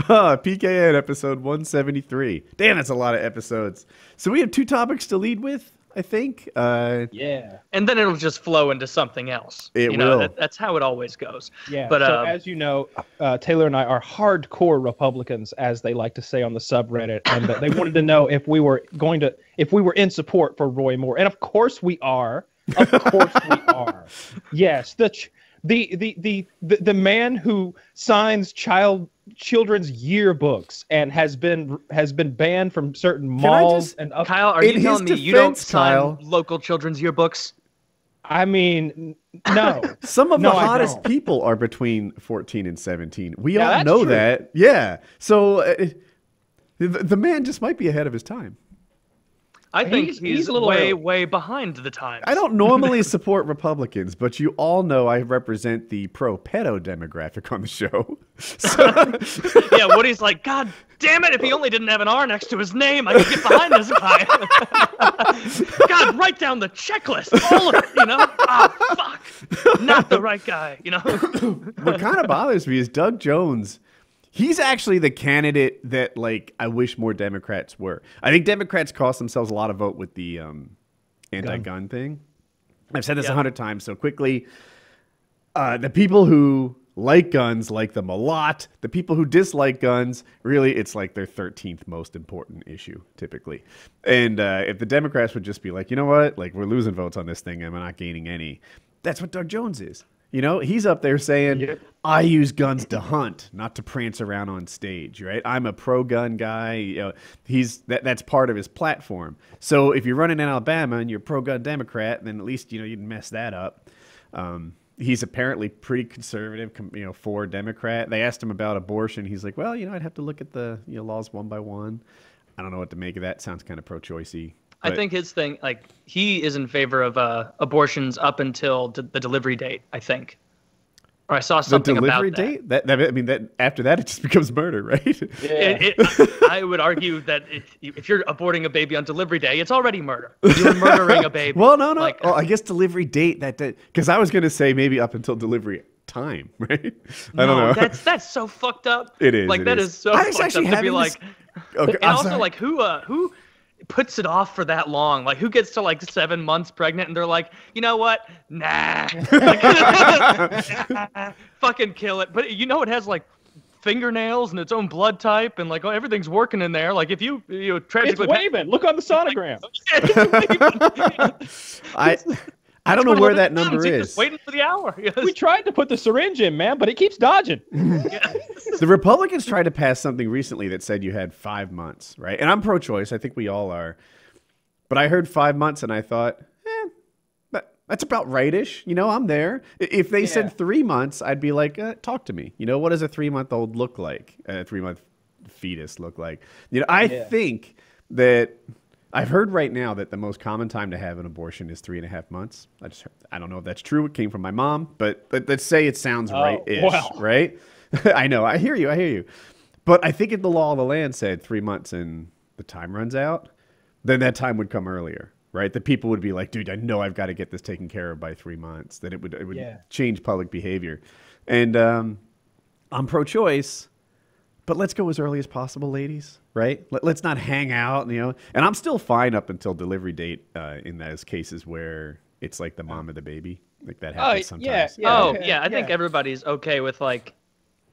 PKN episode 173. Damn, that's a lot of episodes. So we have two topics to lead with, I think. Yeah. And then it'll just flow into something else. It will. That's how it always goes. Yeah. But so as you know, Taylor and I are hardcore Republicans, as they like to say on the subreddit, and they wanted to know if we were in support for Roy Moore, and of course we are. Of course we are. Yes, the man who signs children's yearbooks and has been banned from certain malls and Kyle, are you telling me you don't sign local children's yearbooks? I mean, no. Some of the hottest people are between 14 and 17. We all know true. that. Yeah. So the man just might be ahead of his time. I think he's a little way behind the times. I don't normally support Republicans, but you all know I represent the pro-pedo demographic on the show. So. Yeah, Woody's like, God damn it, if he only didn't have an R next to his name, I could get behind this guy. God, write down the checklist, all of it, you know? Oh, fuck. Not the right guy, you know? What kind of bothers me is Doug Jones. He's actually the candidate that, like, I wish more Democrats were. I think Democrats cost themselves a lot of vote with the anti-gun thing. I've said this 100 times so quickly. The people who like guns like them a lot. The people who dislike guns, really, it's like their 13th most important issue, typically. And if the Democrats would just be like, you know what? Like, we're losing votes on this thing and we're not gaining any. That's what Doug Jones is. You know, he's up there saying, I use guns to hunt, not to prance around on stage, right? I'm a pro-gun guy. You know, that's part of his platform. So if you're running in Alabama and you're a pro-gun Democrat, then at least, you know, you'd mess that up. He's apparently pretty conservative, you know, for Democrat. They asked him about abortion. He's like, well, you know, I'd have to look at the laws one by one. I don't know what to make of that. Sounds kind of pro-choicey. I think his thing, like, he is in favor of abortions up until the delivery date, I think. Or I saw something about that. The delivery date? I mean, that after that, it just becomes murder, right? Yeah. I would argue that if you're aborting a baby on delivery day, it's already murder. You're murdering a baby. Well, no. Like, I guess delivery date, because I was going to say maybe up until delivery time, right? I don't know. That's so fucked up. It is. Like, that is so fucked up to be like... Okay, and also, like, who puts it off for that long? Like, who gets to like 7 months pregnant and they're like, you know what? Nah. Like, fucking kill it. But you know, it has like fingernails and its own blood type and like everything's working in there. Like if you tragically... It's waving. Look on the sonogram. I don't know where that number is. Just waiting for the hour. Yes. We tried to put the syringe in, man, but it keeps dodging. The Republicans tried to pass something recently that said you had 5 months, right? And I'm pro-choice. I think we all are. But I heard 5 months and I thought, that's about right-ish. You know, I'm there. If they said 3 months, I'd be like, talk to me. You know, what does a 3-month-old look like? A 3-month fetus look like? You know, I think that... I've heard right now that the most common time to have an abortion is 3.5 months. I don't know if that's true. It came from my mom, but let's say it sounds right-ish, right? I know. I hear you. But I think if the law of the land said 3 months and the time runs out, then that time would come earlier, right? The people would be like, dude, I know I've got to get this taken care of by 3 months. That it would change public behavior. And I'm pro-choice. But let's go as early as possible, ladies, right? Let's not hang out, you know. And I'm still fine up until delivery date in those cases where it's like the mom of the baby. Like that happens sometimes. I think everybody's okay with like...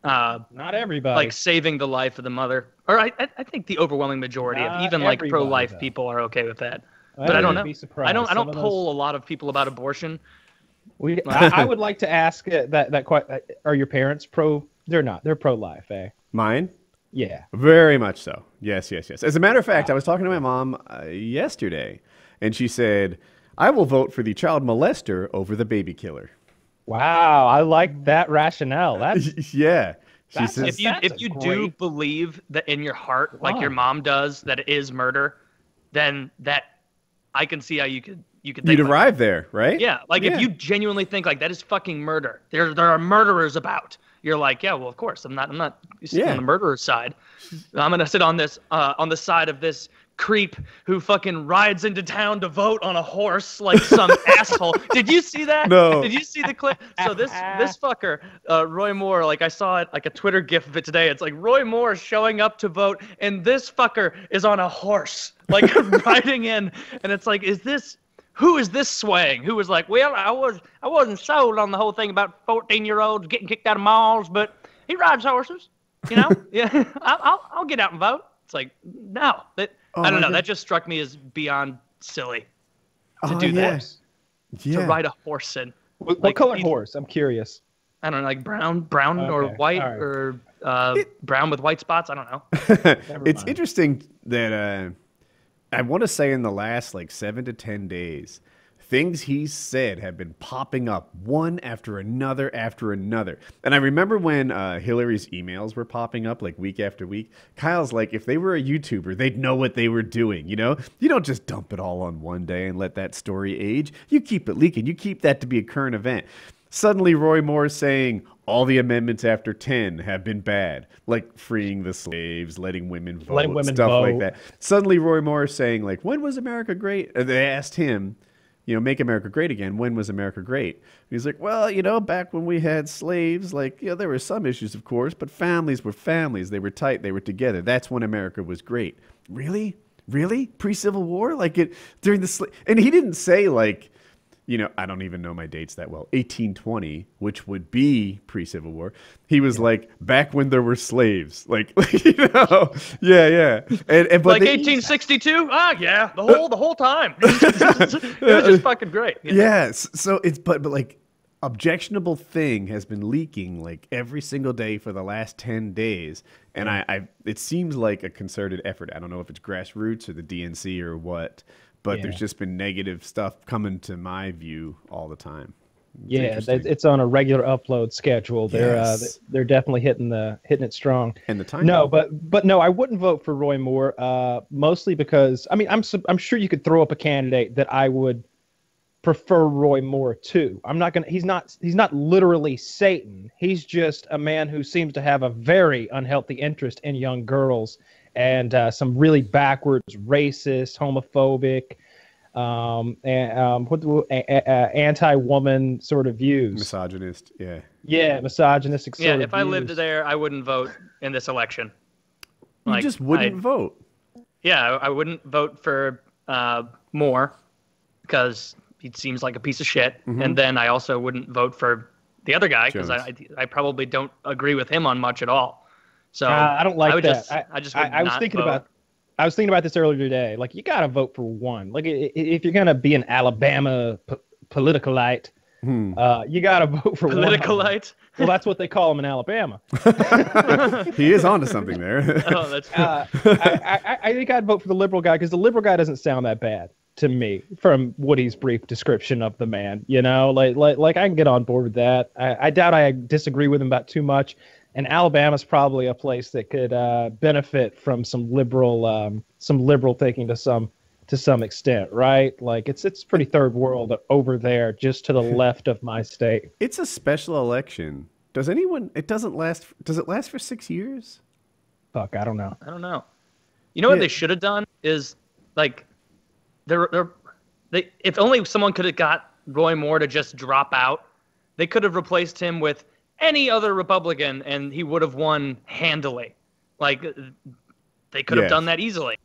not everybody. Like saving the life of the mother. Or I think the overwhelming majority of even like pro-life people are okay with that. But I don't know. I don't poll a lot of people about abortion. I would like to ask are your parents pro? They're not. They're pro-life, eh? Mine? Yeah. Very much so. Yes. As a matter of fact, I was talking to my mom yesterday, and she said, I will vote for the child molester over the baby killer. Wow, I like that rationale. That's yeah. She says, if you do believe that in your heart, like your mom does, that it is murder, then that I can see how you could think you'd arrive there, right? Yeah, like if you genuinely think like that is fucking murder. There are murderers about. You're like, yeah, well, of course, I'm not sitting on the murderer's side. I'm gonna sit on this on the side of this creep who fucking rides into town to vote on a horse like some asshole. Did you see that? No. Did you see the clip? So this fucker, Roy Moore, like I saw it, like a Twitter gif of it today. It's like Roy Moore showing up to vote, and this fucker is on a horse, like riding in, and it's like, who is this swaying? Who was like, well, I wasn't sold on the whole thing about 14-year-olds getting kicked out of malls, but he rides horses, you know? Yeah, I'll get out and vote. It's like, no, I don't know. That just struck me as beyond silly to do that. Yeah. To ride a horse in. What color horse? I'm curious. I don't know, like brown or white, right. or brown with white spots. I don't know. It's interesting that I want to say in the last like 7 to 10 days, things he said have been popping up one after another. And I remember when Hillary's emails were popping up like week after week. Kyle's like, if they were a YouTuber, they'd know what they were doing, you know? You don't just dump it all on one day and let that story age. You keep it leaking. You keep that to be a current event. Suddenly, Roy Moore is saying all the amendments after 10 have been bad, like freeing the slaves, letting women vote, stuff like that. Suddenly, Roy Moore is saying, like, when was America great? And they asked him, you know, make America great again. When was America great? And he's like, well, you know, back when we had slaves, like, you know, there were some issues, of course, but families were families. They were tight. They were together. That's when America was great. Really? Really? Pre-Civil War? Like it during the and he didn't say like, you know, I don't even know my dates that well. 1820, which would be pre-Civil War. He was like, back when there were slaves. Like, you know, yeah. And but like 1862? Yeah, the whole time. It was just fucking great. You know? Yes. So it's but like objectionable thing has been leaking like every single day for the last 10 days. And I it seems like a concerted effort. I don't know if it's grassroots or the DNC or what. But there's just been negative stuff coming to my view all the time. It's on a regular upload schedule. They're definitely hitting it strong. And the time. No, but no, I wouldn't vote for Roy Moore. Mostly because I'm sure you could throw up a candidate that I would prefer Roy Moore to. He's not literally Satan. He's just a man who seems to have a very unhealthy interest in young girls. And some really backwards, racist, homophobic, anti-woman sort of views. Misogynist, yeah. Yeah, misogynistic sort of if I lived there, I wouldn't vote in this election. You just wouldn't vote. Yeah, I wouldn't vote for Moore because he seems like a piece of shit. Mm-hmm. And then I also wouldn't vote for the other guy because I probably don't agree with him on much at all. So I don't like that. I was thinking about this earlier today. Like, you gotta vote for one. Like, if you're gonna be an Alabama politicalite, you gotta vote for politicalite. Well, that's what they call him in Alabama. He is onto something there. Oh, that's true. I think I'd vote for the liberal guy because the liberal guy doesn't sound that bad to me from Woody's brief description of the man. You know, like I can get on board with that. I doubt I disagree with him about too much. And Alabama's probably a place that could benefit from some liberal thinking to some extent, right? Like it's pretty third world over there, just to the left of my state. It's a special election. Does it last for 6 years? Fuck, I don't know. You know what they should have done is like, if only someone could have got Roy Moore to just drop out, they could have replaced him with any other Republican, and he would have won handily. Like, they could have done that easily.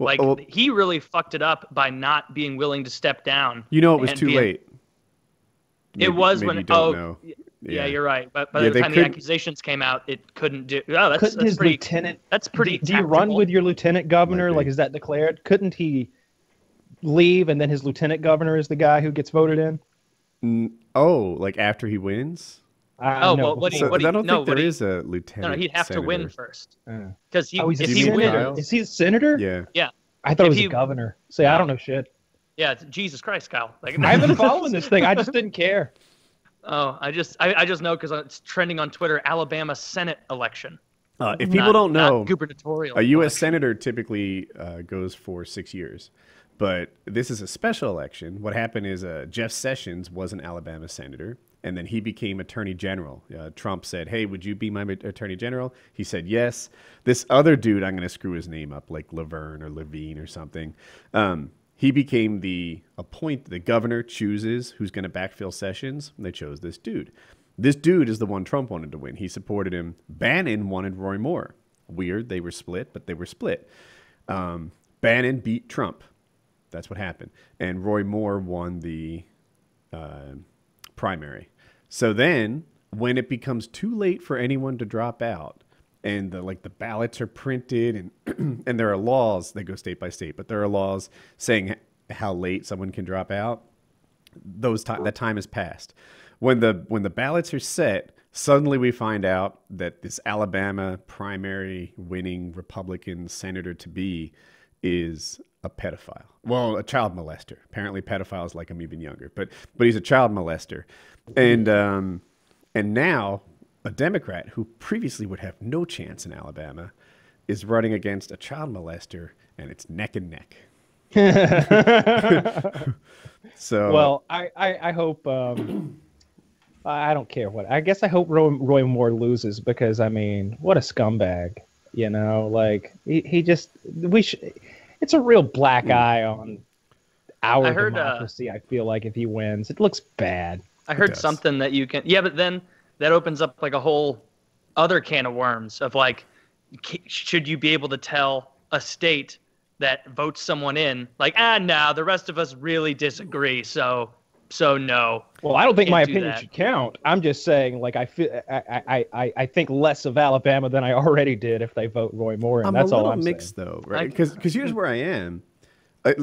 He really fucked it up by not being willing to step down. You know, it was too late. It was when. Yeah, you're right. But by the time the accusations came out, it couldn't do. Oh, that's his pretty. Lieutenant. That's pretty. Do you run with your lieutenant governor? Like, is that declared? Couldn't he leave, and then his lieutenant governor is the guy who gets voted in? Like after he wins. I don't think there is a lieutenant. No, he'd have to win first. Because if he wins, is he a senator? Yeah. I thought he was a governor. I don't know shit. Yeah, Jesus Christ, Kyle. Like, I've been following this thing. I just didn't care. Oh, I just know because it's trending on Twitter. Alabama Senate election. If people don't know, gubernatorial a U.S. senator typically goes for 6 years. But this is a special election. What happened is Jeff Sessions was an Alabama senator, and then he became attorney general. Trump said, "Hey, would you be my attorney general?" He said yes. This other dude, I'm going to screw his name up, like Laverne or Levine or something. He became the governor chooses who's going to backfill Sessions, and they chose this dude. This dude is the one Trump wanted to win. He supported him. Bannon wanted Roy Moore. Weird, they were split, but they were split. Bannon beat Trump. That's what happened. And Roy Moore won the primary. So then, when it becomes too late for anyone to drop out, and the ballots are printed, and and there are laws, they go state by state, but there are laws saying how late someone can drop out. That time has passed. When the ballots are set, suddenly we find out that this Alabama primary winning Republican senator to be is a pedophile. Well, a child molester. Apparently pedophiles like him even younger, but he's a child molester. And now a Democrat who previously would have no chance in Alabama is running against a child molester, and it's neck and neck. So well, I hope I don't care what. I guess I hope Roy Moore loses, because I mean, what a scumbag. You know, like he just it's a real black eye on our democracy. I feel like if he wins, it looks bad. I heard something that you can, but then that opens up like a whole other can of worms of like, should you be able to tell a state that votes someone in like, no, the rest of us really disagree, so no. Well, I don't think my opinion should count. I'm just saying, like, I feel I think less of Alabama than I already did if they vote Roy Moore, and that's all I'm saying. I'm a little mixed though, right? Because here's where I am.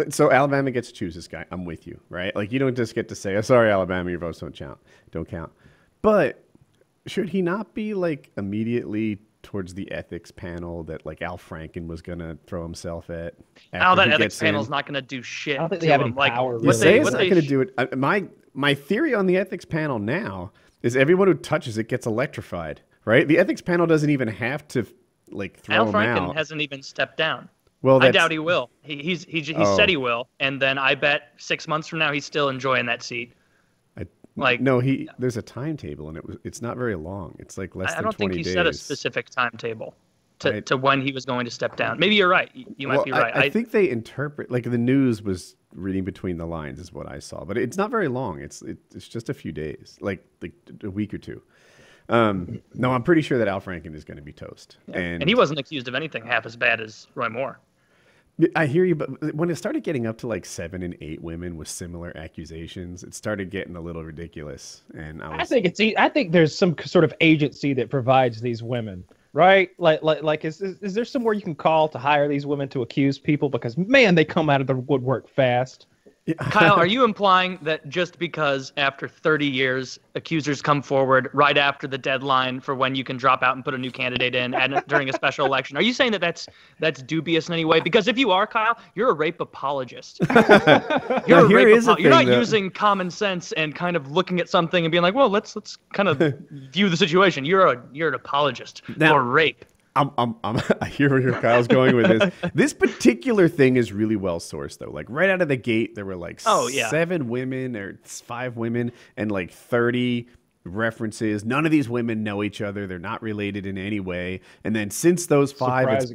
So Alabama gets to choose this guy. I'm with you, right? Like, you don't just get to say, "Oh, sorry, Alabama, your votes don't count." But should he not be like immediately towards the ethics panel that like Al Franken was gonna throw himself at? That ethics panel is not gonna do shit. I don't think they have any power. What they not gonna do it. My theory on the ethics panel now is everyone who touches it gets electrified. Right? The ethics panel doesn't even have to like throw him out. Al Franken hasn't even stepped down. Well, I doubt he will. He said he will, and then I bet 6 months from now he's still enjoying that seat. There's a timetable, and it's not very long. It's like less than 20 days. I don't think he set a specific timetable to when he was going to step down. Maybe you're right. You might be right. I think they interpret, like, the news was reading between the lines is what I saw, but it's not very long. It's just a few days, like a week or two. No, I'm pretty sure that Al Franken is going to be toast. Yeah. And he wasn't accused of anything half as bad as Roy Moore. I hear you, but when it started getting up to like 7 and 8 women with similar accusations, it started getting a little ridiculous. And I think there's some sort of agency that provides these women, right? Like is there somewhere you can call to hire these women to accuse people? Because man, they come out of the woodwork fast. Kyle, are you implying that just because after 30 years, accusers come forward right after the deadline for when you can drop out and put a new candidate in during a special election, are you saying that that's dubious in any way? Because if you are, Kyle, you're a rape apologist. You're not using common sense and kind of looking at something and being like, well, let's kind of view the situation. You're an apologist for rape. I hear where Kyle's going with this. This particular thing is really well sourced, though. Like right out of the gate, there were like 7 women or 5 women and like 30 references. None of these women know each other. They're not related in any way. And then since those 5,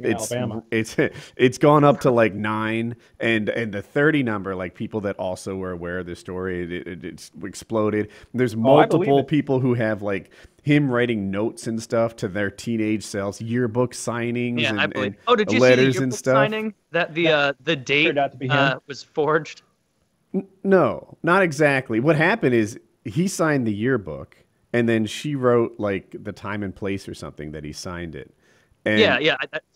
it's gone up to like 9, and the 30 number, like people that also were aware of this story, it's exploded. There's multiple people who have like him writing notes and stuff to their teenage selves, yearbook signings and did you letters see the and stuff. Signing that the date was forged? No, not exactly. What happened is he signed the yearbook, and then she wrote like the time and place or something that he signed it. And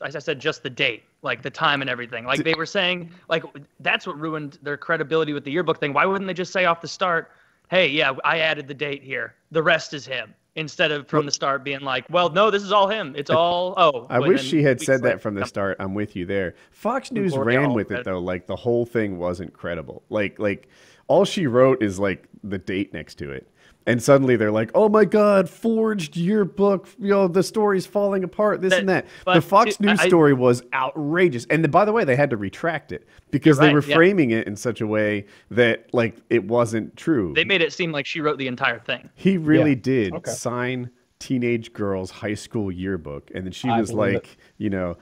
I said just the date, like the time and everything. Like they were saying, like that's what ruined their credibility with the yearbook thing. Why wouldn't they just say off the start, "Hey, yeah, I added the date here. The rest is him." Instead of from the start being like, well, no, this is all him. It's all, I wish she had said that from the start. I'm with you there. Fox News ran with it, though. Like, the whole thing wasn't credible. Like all she wrote is, like, the date next to it. And suddenly they're like, "Oh my God, forged yearbook! You know, the story's falling apart. This and that." The Fox News story was outrageous, and by the way, they had to retract it because they were framing it in such a way that like it wasn't true. They made it seem like she wrote the entire thing. He really did sign teenage girl's high school yearbook, and then she was like, you know,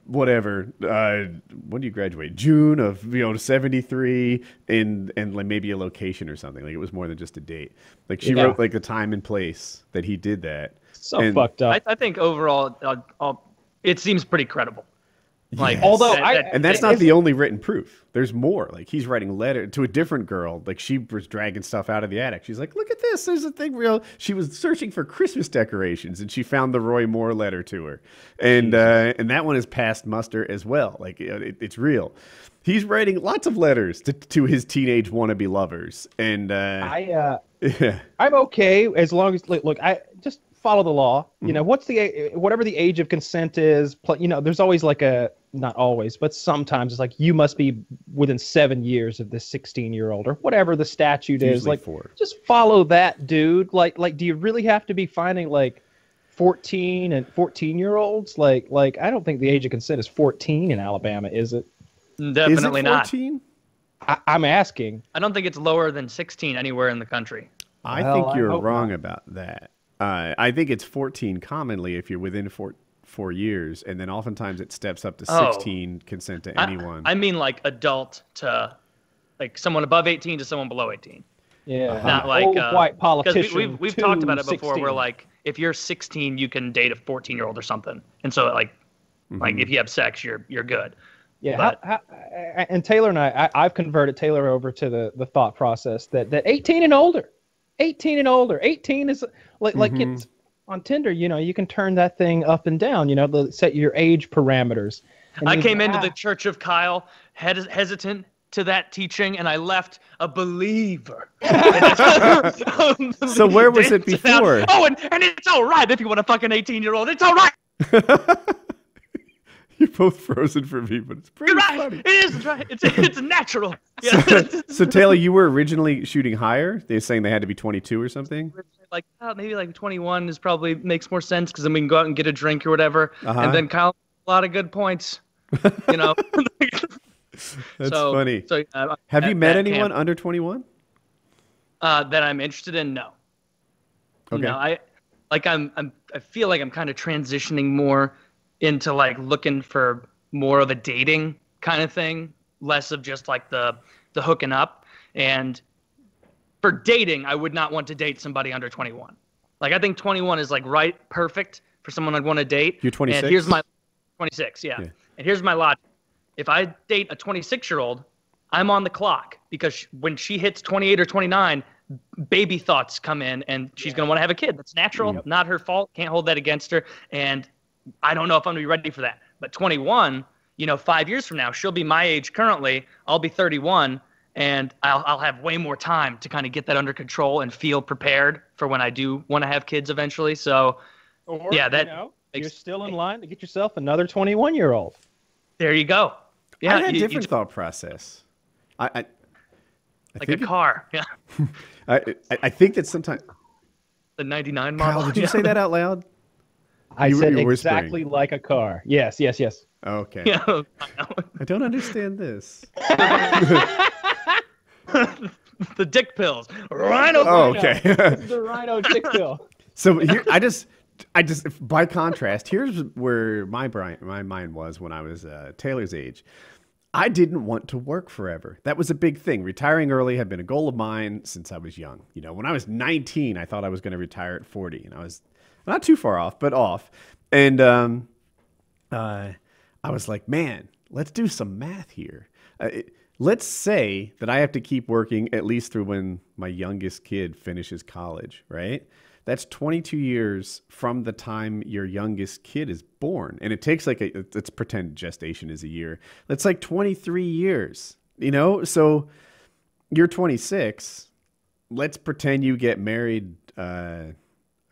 whatever. When do you graduate? June of 73, and like maybe a location or something. Like it was more than just a date. Like she wrote like the time and place that he did that. So fucked up. I think overall, it seems pretty credible. Like, although and that's not the only written proof. There's more. Like he's writing letter to a different girl. Like she was dragging stuff out of the attic. She's like, "Look at this. There's a thing real." She was searching for Christmas decorations, and she found the Roy Moore letter to her, and that one is past muster as well. Like it's real. He's writing lots of letters to his teenage wannabe lovers, and I'm okay as long as look. I just follow the law. You know, whatever the age of consent is. You know, there's always like not always, but sometimes it's like you must be within 7 years of this 16-year-old or whatever the statute is. Like, 4. Just follow that, dude. Like, do you really have to be finding like 14 and 14-year-olds? Like, I don't think the age of consent is 14 in Alabama, is it? Definitely is it 14? not. I'm asking. I don't think it's lower than 16 anywhere in the country. I think you're wrong about that. I think it's 14 commonly if you're within 4 years, and then oftentimes it steps up to 16 consent to anyone. I mean like adult to like someone above 18 to someone below 18. Yeah. Not like old white politician. We've talked about it before 16. where like if you're 16 you can date a 14-year-old or something. And so like if you have sex you're good. Yeah, and Taylor and I've converted Taylor over to the thought process that 18 and older. 18 is like it's on Tinder, you know, you can turn that thing up and down, you know, set your age parameters. And I came into the Church of Kyle hesitant to that teaching, and I left a believer. So where was it before? Oh, and it's all right if you want to fuck an 18-year-old. It's all right. You're both frozen for me, but it's pretty funny. It is right. It's natural. Yeah. So Taylor, you were originally shooting higher. They're saying they had to be 22 or something. Like maybe like 21 is probably makes more sense because then we can go out and get a drink or whatever. And then Kyle, a lot of good points. You know. That's funny. So have you met anyone under 21? That I'm interested in? No. Okay. No, I feel like I'm kind of transitioning more into like looking for more of a dating kind of thing, less of just like the hooking up. And for dating, I would not want to date somebody under 21. Like I think 21 is like perfect for someone I'd want to date. You're 26? And here's my 26, yeah. And here's my logic. If I date a 26-year-old, I'm on the clock because when she hits 28 or 29, baby thoughts come in and she's going to want to have a kid. That's natural, not her fault. Can't hold that against her. And I don't know if I'm going to be ready for that. But 21, 5 years from now, she'll be my age currently. I'll be 31, and I'll have way more time to kind of get that under control and feel prepared for when I do want to have kids eventually. So, you're still in line to get yourself another 21-year-old. There you go. Yeah, I had a different thought process. I like a car. Yeah. I think that sometimes the 99 model. Kyle, did you say that out loud? I said exactly like a car. Yes. Okay. Yeah, I don't understand this. The dick pills. Rhino. Oh, okay. This is the rhino dick pill. So here, I just by contrast, here's where my mind was when I was Taylor's age. I didn't want to work forever. That was a big thing. Retiring early had been a goal of mine since I was young. When I was 19, I thought I was going to retire at 40, and I was not too far off, but off. And I was like, man, let's do some math here. Let's say that I have to keep working at least through when my youngest kid finishes college, right? That's 22 years from the time your youngest kid is born. And it takes let's pretend gestation is a year. That's like 23 years, So you're 26. Let's pretend you get married, and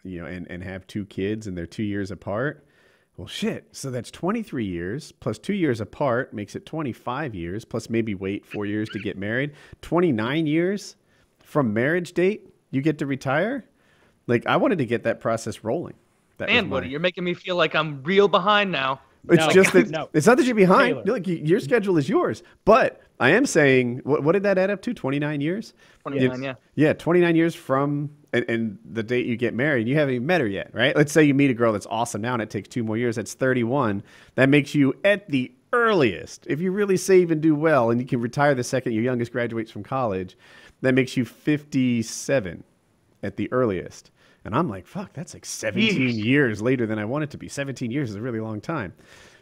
have 2 kids and they're 2 years apart. Well, shit. So that's 23 years plus 2 years apart makes it 25 years plus maybe wait 4 years to get married. 29 years from marriage date you get to retire. Like, I wanted to get that process rolling. Man, Woody, you're making me feel like I'm real behind now. It's just that it's not that you're behind. Taylor. Like, your schedule is yours. But I am saying, what did that add up to? 29 years? 29, yeah. Yeah, 29 years from and the date you get married. You haven't even met her yet, right? Let's say you meet a girl that's awesome now and it takes 2 more years. That's 31. That makes you at the earliest, if you really save and do well and you can retire the second your youngest graduates from college, that makes you 57 at the earliest. And I'm like, fuck, that's like 17 years later than I want it to be. 17 years is a really long time.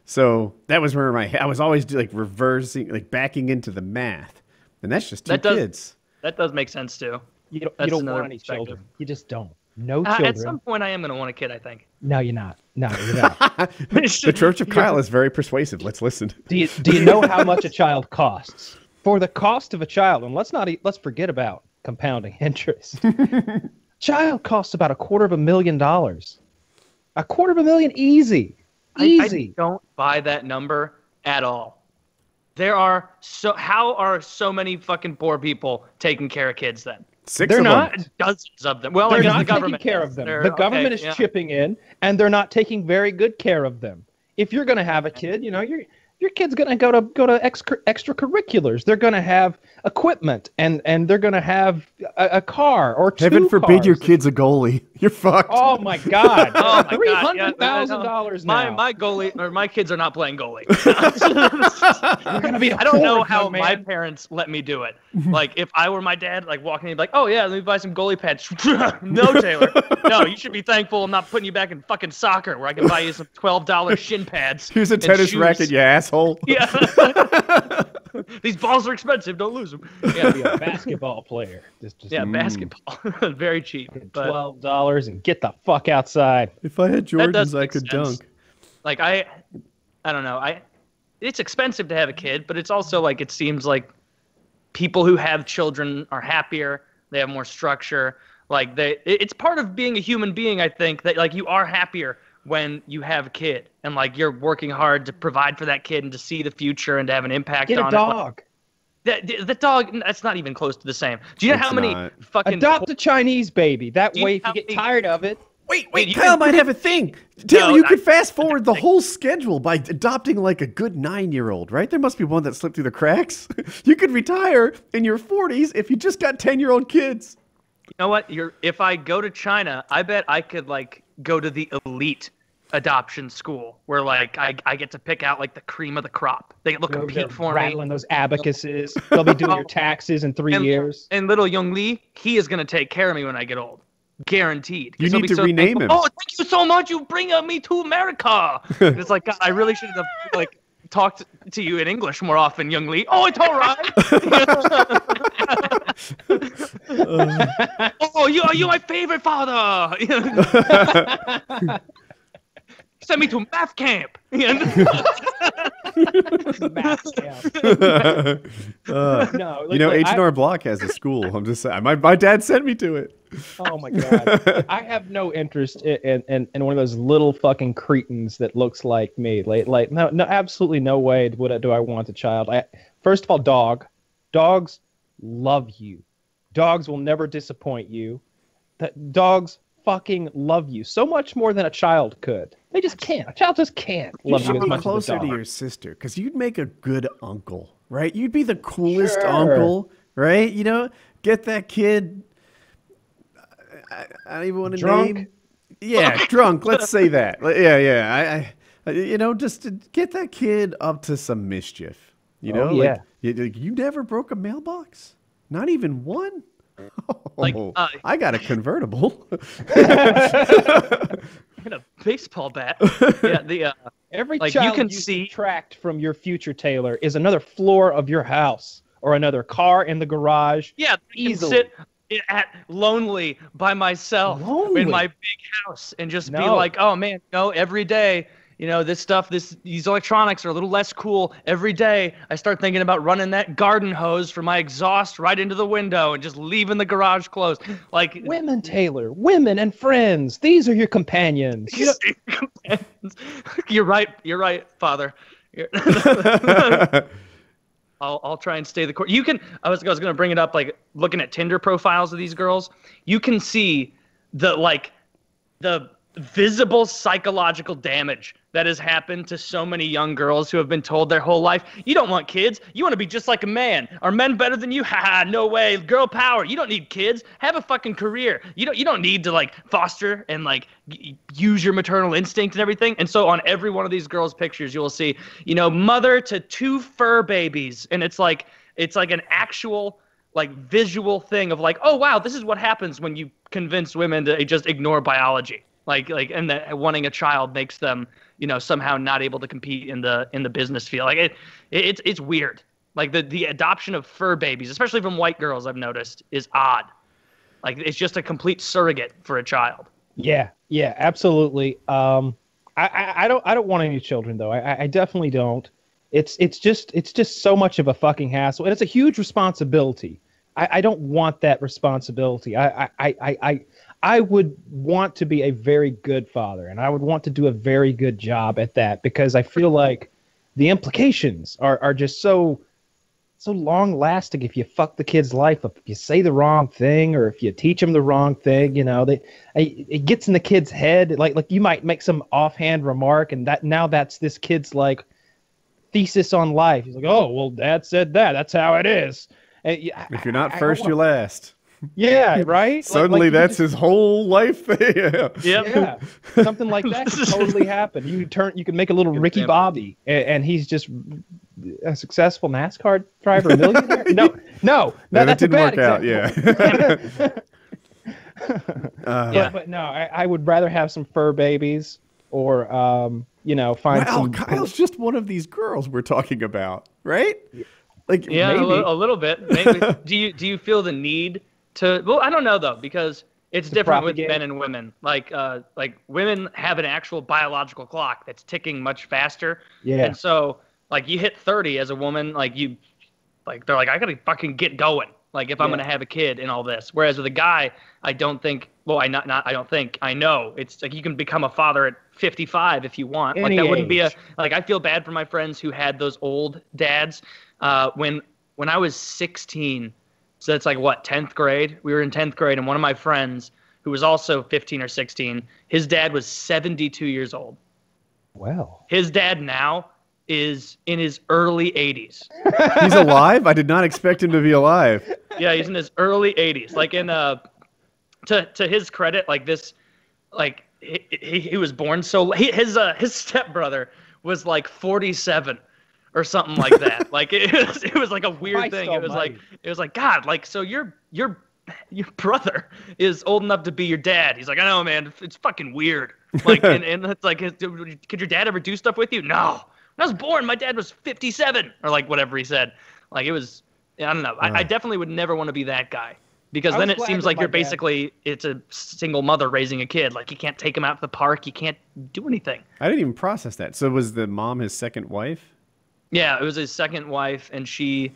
So that was where I was always like reversing, like backing into the math. And that's just two kids. That does make sense too. You don't want any children. You just don't. No children. At some point, I am going to want a kid, I think. No, you're not. No, you're not. The Church of Kyle is very persuasive. Let's listen. Do you know how much a child costs? For the cost of a child, and let's forget about compounding interest. Child costs about $250,000. $250,000 easy. Easy. I don't buy that number at all. How are so many fucking poor people taking care of kids then? They're not. Dozens of them. Well, they're I guess not the government taking care of them. The government is chipping in, and they're not taking very good care of them. If you're going to have a kid, your kid's going to go to extracurriculars. They're going to have equipment, and they're going to have a car or two. Heaven forbid your cars. kid's a goalie. You're fucked. Oh my God! $300,000 now. My goalie or my kids are not playing goalie. You're gonna be. I don't know how my parents let me do it. Like if I were my dad, like walking in, like, oh yeah, let me buy some goalie pads. No, Taylor. No, you should be thankful I'm not putting you back in fucking soccer where I can buy you some $12 shin pads. Here's a tennis racket, you asshole. Yeah. These balls are expensive. Don't lose them. Yeah, be a basketball player. Basketball. Very cheap. But $12 and get the fuck outside. If I had Jordans, I could dunk. Like I don't know. It's expensive to have a kid, but it's also like it seems like people who have children are happier. They have more structure. Like it's part of being a human being. I think that like you are happier when you have a kid and like you're working hard to provide for that kid and to see the future and to have an impact on it. Get a dog. The dog, that's not even close to the same. Do you know how many fucking... Adopt a Chinese baby. That way, if you get tired of it... Wait, Kyle might have a thing. Taylor, you could fast forward the whole schedule by adopting like a good 9-year-old, right? There must be one that slipped through the cracks. You could retire in your 40s if you just got 10-year-old kids. You know what? If I go to China, I bet I could like go to the elite adoption school where like I get to pick out like the cream of the crop. They'll compete for me. Rattling those abacuses. They'll be doing your taxes in 3 years. And little Young Lee, he is going to take care of me when I get old. Guaranteed. You need to rename him. Oh, thank you so much. You bring me to America. It's like, God, I really should have like talked to you in English more often, Young Lee. Oh, it's all right. Oh, you're my favorite father. Send me to math camp. Math camp. No, H&R Block has a school. I'm just saying. My dad sent me to it. Oh my God. I have no interest in one of those little fucking cretins that looks like me. Like no, absolutely no way do I want a child. First of all, dogs love you. Dogs will never disappoint you. Dogs fucking love you so much more than a child could. They just can't. A child just can't love you as much as a dog. Closer to your sister, because you'd make a good uncle, right? You'd be the coolest uncle, right? Get that kid. I don't even want to name. Yeah, drunk. Let's say that. Yeah. Just to get that kid up to some mischief. You never broke a mailbox, not even one. I got a convertible. And a baseball bat. Yeah, every child you subtract from your future, Taylor, is another floor of your house or another car in the garage. Yeah, easily. Sit lonely by myself in my big house and just be like, oh man, every day. These electronics are a little less cool. Every day, I start thinking about running that garden hose for my exhaust right into the window and just leaving the garage closed. Like women, Taylor, women and friends. These are your companions. You're right, Father. I'll try and stay the course. You can. I was going to bring it up, like looking at Tinder profiles of these girls. You can see the visible psychological damage that has happened to so many young girls who have been told their whole life, you don't want kids. You want to be just like a man. Are men better than you? Ha, no way. Girl power. You don't need kids. Have a fucking career. You don't need to like foster and like use your maternal instinct and everything. And so on every one of these girls' pictures, you will see, mother to 2 fur babies. And it's like an actual like visual thing of like, oh wow, this is what happens when you convince women to just ignore biology. And that wanting a child makes them, somehow not able to compete in the business field. Like it's weird. Like the adoption of fur babies, especially from white girls, I've noticed, is odd. Like it's just a complete surrogate for a child. Yeah, absolutely. I don't want any children though. I definitely don't. It's just so much of a fucking hassle, and it's a huge responsibility. I don't want that responsibility. I would want to be a very good father, and I would want to do a very good job at that, because I feel like the implications are just so long lasting. If you fuck the kid's life up, if you say the wrong thing, or if you teach them the wrong thing, it gets in the kid's head. Like you might make some offhand remark, and that's this kid's like thesis on life. He's like, oh well, Dad said that. That's how it is. And if you're not first, you're last. Yeah, right. Suddenly, that's his whole life thing. Yeah, something like that could totally happen. You can make a little Ricky Bobby, and he's just a successful NASCAR driver, millionaire. No, that didn't work out. Yeah. But no, I would rather have some fur babies, or find some. Kyle's just one of these girls we're talking about, right? Like, yeah, maybe. a little bit. Maybe. do you feel the need to? Well, I don't know though, because it's different with men and women. Like women have an actual biological clock that's ticking much faster. Yeah. And so like you hit 30 as a woman, they're like, I gotta fucking get going. Like if I'm gonna have a kid and all this. Whereas with a guy, I don't think. Well, I don't think. I know it's like you can become a father at 55 if you want. Like that wouldn't be I feel bad for my friends who had those old dads. When I was 16, so that's like what, 10th grade? We were in 10th grade, and one of my friends who was also 15 or 16, his dad was 72 years old. Wow. His dad now is in his early 80s. He's alive? I did not expect him to be alive. Yeah, he's in his early 80s. Like to his credit, like this, like he was born so his stepbrother was like 47 or something like that. Like it was like a weird thing. It was like God, like so your brother is old enough to be your dad. He's like, I know, man, it's fucking weird. Like and it's like, could your dad ever do stuff with you? No. When I was born, my dad was 57 or like whatever he said. Like it was, I don't know. I definitely would never want to be that guy. Because then it seems like it's a single mother raising a kid. Like you can't take him out to the park. You can't do anything. I didn't even process that. So was the mom his second wife? Yeah, it was his second wife. And she,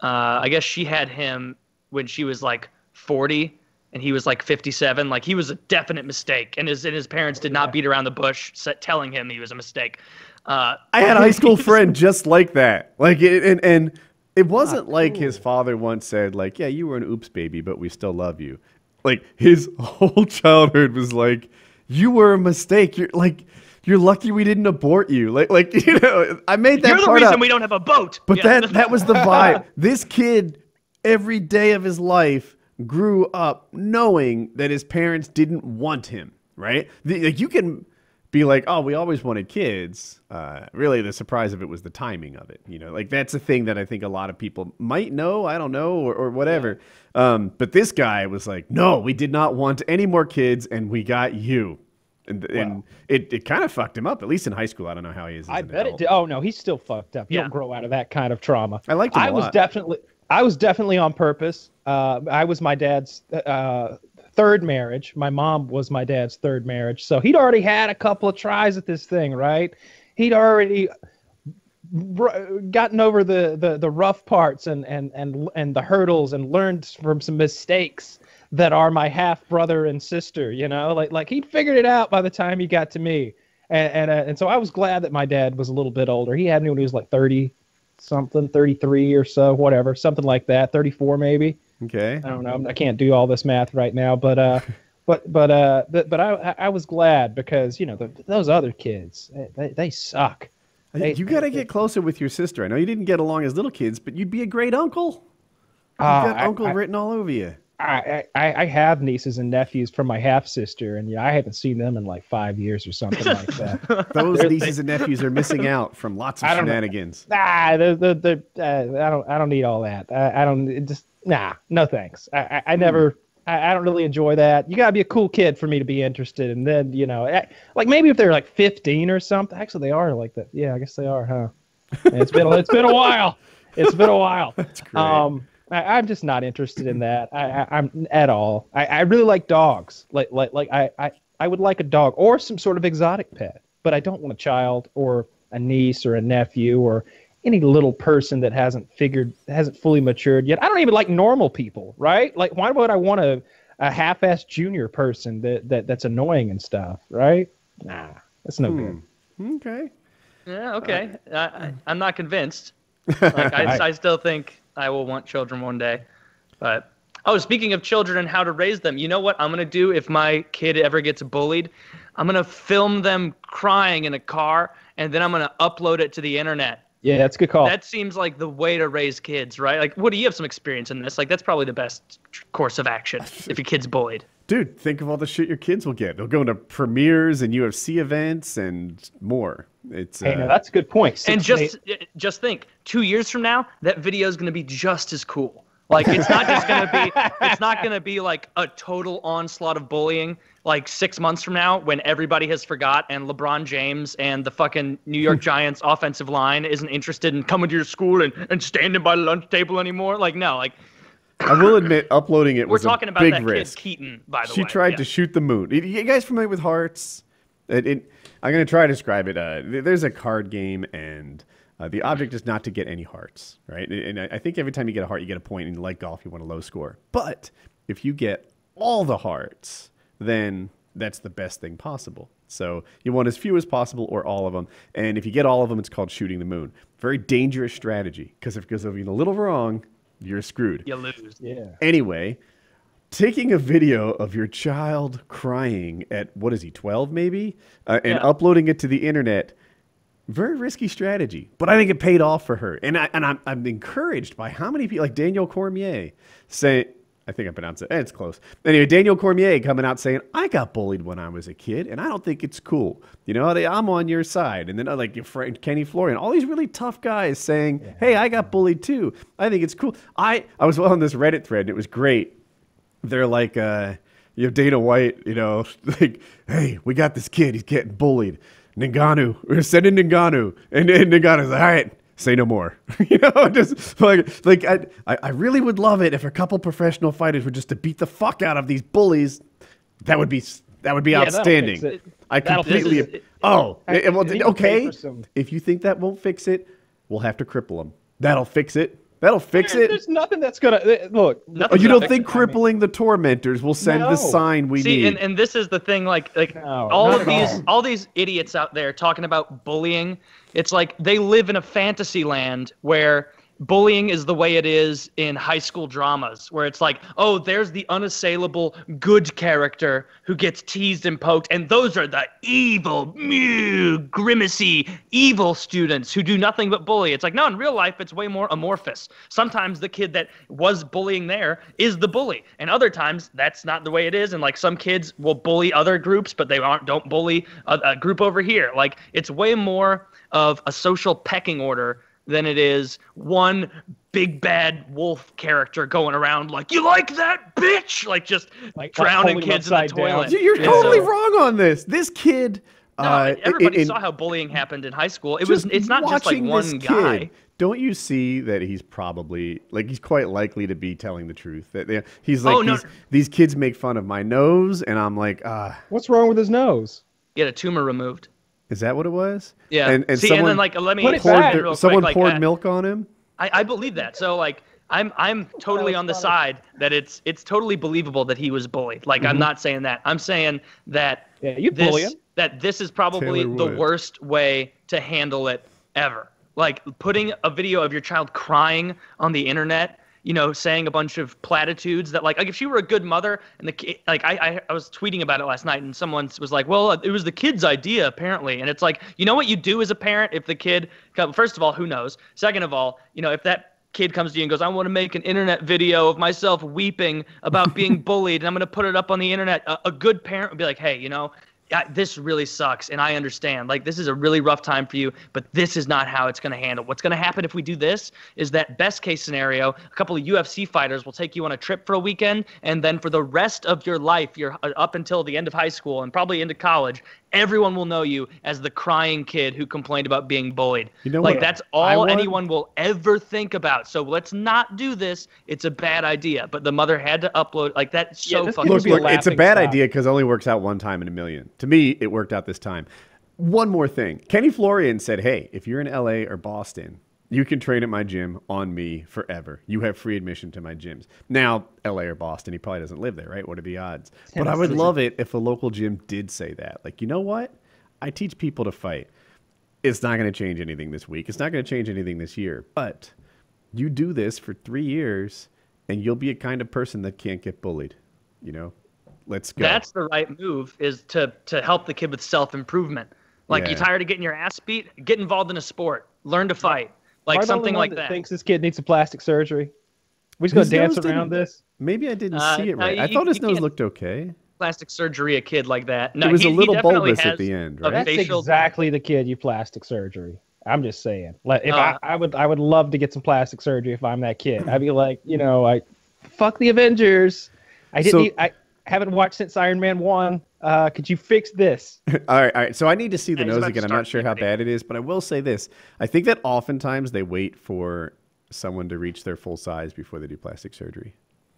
I guess she had him when she was like 40 and he was like 57. Like he was a definite mistake. And his parents did not beat around the bush telling him he was a mistake. I had a high school friend just like that. Like and it wasn't like his father once said, like, yeah, you were an oops baby, but we still love you. Like, his whole childhood was like, you were a mistake. You're lucky we didn't abort you. Like I made that part up. You're the reason we don't have a boat. But that was the vibe. This kid, every day of his life, grew up knowing that his parents didn't want him, right? Like, you can be like, oh, we always wanted kids. Really, the surprise of it was the timing of it. Like that's a thing that I think a lot of people might know. I don't know, or whatever. Yeah. But this guy was like, no, we did not want any more kids, and we got you. And it kind of fucked him up, at least in high school. I don't know how he is. I bet it did. Oh no, he's still fucked up. You don't grow out of that kind of trauma. I liked him a lot. I was definitely on purpose. I was my dad's third marriage. My mom was my dad's third marriage. So he'd already had a couple of tries at this thing, right? He'd already gotten over the rough parts and the hurdles and learned from some mistakes that are my half brother and sister, like he'd figured it out by the time he got to me. And so I was glad that my dad was a little bit older. He had me when he was like 30, something, 33 or so, whatever, something like that, 34 maybe. Okay. I don't know. I can't do all this math right now, but I was glad because those other kids they suck. You got to get closer with your sister. I know you didn't get along as little kids, but you'd be a great uncle. You've got uncle written all over you. I have nieces and nephews from my half sister, and I haven't seen them in like 5 years or something like that. Those nieces and nephews are missing out from lots of shenanigans. I don't need all that. I don't just no thanks. I never. I don't really enjoy that. You gotta be a cool kid for me to be interested. And then like maybe if they're like 15 or something. Actually, they are like that. Yeah, I guess they are, huh? It's been a while. It's been a while. That's great. I'm just not interested in that. I'm at all. I really like dogs. Like I would like a dog or some sort of exotic pet, but I don't want a child or a niece or a nephew or any little person that hasn't fully matured yet. I don't even like normal people, right? Like, why would I want a half-assed junior person that's annoying and stuff, right? Nah, that's no good. Okay. Yeah, okay. I'm not convinced. Like, I still think I will want children one day. But, speaking of children and how to raise them, you know what I'm going to do if my kid ever gets bullied? I'm going to film them crying in a car, and then I'm going to upload it to the internet. Yeah, that's a good call. That seems like the way to raise kids, right? Like, Woody, you have some experience in this. Like, that's probably the best course of action if your kid's bullied. Dude, think of all the shit your kids will get. They'll go into premieres and UFC events and more. It's no, that's a good point. And just think, 2 years from now, that video is going to be just as cool. Like, it's not just going to be, it's not going to be like a total onslaught of bullying. Like 6 months from now, when everybody has forgot and LeBron James and the fucking New York Giants offensive line isn't interested in coming to your school and standing by the lunch table anymore. Like, no, like. I will admit, uploading it was a big risk. We're talking about that kid Keaton, by the way. She tried to shoot the moon. You guys familiar with hearts? I'm going to try to describe it. There's a card game, and the object is not to get any hearts, right? And I think every time you get a heart, you get a point. And like golf, you want a low score. But if you get all the hearts, then that's the best thing possible. So you want as few as possible or all of them. And if you get all of them, it's called shooting the moon. Very dangerous strategy, because if it goes over a little wrong, you're screwed. You lose. Yeah. Anyway, taking a video of your child crying at, what is he, 12 maybe? And uploading it to the internet, very risky strategy. But I think it paid off for her. And I'm encouraged by how many people, like Daniel Cormier, say, I think I pronounced it. It's close. Anyway, Daniel Cormier coming out saying, I got bullied when I was a kid, and I don't think it's cool. I'm on your side. And then like your friend Kenny Florian, all these really tough guys saying, hey, I got bullied too. I think it's cool. I was on this Reddit thread, and it was great. They're like, you have Dana White, like, hey, we got this kid. He's getting bullied. Ngannou. We're sending Ngannou. And Ngannou's like, all right. Say no more. Just like I really would love it if a couple professional fighters were just to beat the fuck out of these bullies. That would be outstanding. I completely. Okay. If you think that won't fix it, we'll have to cripple them. That'll fix it. That'll fix it. There's nothing that's gonna look. You don't think crippling the tormentors will send the sign we need? And this is the thing. Like all these idiots out there talking about bullying. It's like they live in a fantasy land where bullying is the way it is in high school dramas, where it's like, oh, there's the unassailable good character who gets teased and poked, and those are the evil, grimacy, evil students who do nothing but bully. It's like, no, in real life, it's way more amorphous. Sometimes the kid that was bullying there is the bully, and other times that's not the way it is, and like some kids will bully other groups, but they don't bully a group over here. Like, it's way more of a social pecking order than it is one big bad wolf character going around like, you like that, bitch? Like, just drowning kids in the toilet. You're totally wrong on this. This kid... everybody saw how bullying happened in high school. It's not just like one guy. Don't you see that he's probably, like, he's quite likely to be telling the truth? That he's like, these kids make fun of my nose, and I'm like, what's wrong with his nose? Get a tumor removed. Is that what it was? Yeah. And see, and then like, let me explain real quick. Someone poured milk on him? I believe that. So like, I'm totally on the side that it's totally believable that he was bullied. Like, I'm not saying that. I'm saying that you bully him. That this is probably the worst way to handle it ever. like putting a video of your child crying on the internet, saying a bunch of platitudes that like if she were a good mother and the kid, like I was tweeting about it last night and someone was like, well, it was the kid's idea apparently. And it's like, you know what you do as a parent if the kid, first of all, who knows? Second of all, if that kid comes to you and goes, I want to make an internet video of myself weeping about being bullied and I'm going to put it up on the internet. A good parent would be like, hey, this really sucks, and I understand. Like, this is a really rough time for you, but this is not how it's going to handle. What's going to happen if we do this is that best case scenario, a couple of UFC fighters will take you on a trip for a weekend, and then for the rest of your life, you're up until the end of high school and probably into college, everyone will know you as the crying kid who complained about being bullied. Like, that's all anyone will ever think about. So let's not do this. It's a bad idea. But the mother had to upload. Like, that's so fucking Look, it's a bad idea because it only works out one time in a million. To me, it worked out this time. One more thing. Kenny Florian said, hey, if you're in LA or Boston, you can train at my gym on me forever. You have free admission to my gyms. Now, LA or Boston, he probably doesn't live there, right? What are the odds? But I would love it if a local gym did say that. Like, you know what? I teach people to fight. It's not going to change anything this week. It's not going to change anything this year. But you do this for 3 years, and you'll be a kind of person that can't get bullied. Let's go. That's the right move, is to help the kid with self-improvement. Like, you tired of getting your ass beat? Get involved in a sport. Learn to fight. Like something like that. Thinks this kid needs some plastic surgery. We just gonna dance around this. Maybe I didn't see it right. I thought his nose looked okay. Plastic surgery a kid like that. No, it was a little bulbous at the end, right? That's exactly the kid you plastic surgery. I'm just saying. Like, if I would love to get some plastic surgery if I'm that kid. I'd be like, fuck the Avengers. I haven't watched since Iron Man 1. Could you fix this? All right. So I need to see the nose again. I'm not sure how bad it is, but I will say this. I think that oftentimes they wait for someone to reach their full size before they do plastic surgery.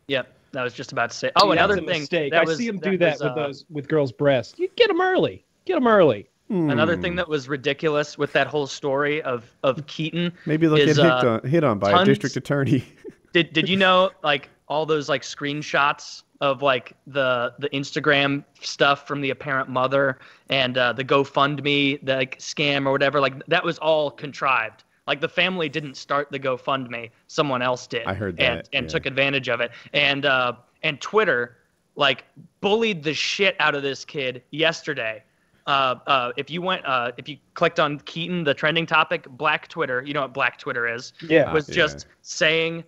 Yep. I was just about to say. Oh, another thing. I see them do that with girls' breasts. You get them early. Get them early. Another thing that was ridiculous with that whole story of Keaton. Maybe they'll get hit on by a district attorney. Did you know, like, all those like screenshots of like the Instagram stuff from the apparent mother and the GoFundMe, the like scam or whatever, like that was all contrived. Like, the family didn't start the GoFundMe, someone else did. I heard that and took advantage of it. And Twitter like bullied the shit out of this kid yesterday. If you clicked on Keaton, the trending topic, Black Twitter, you know what Black Twitter is? Yeah. Was just saying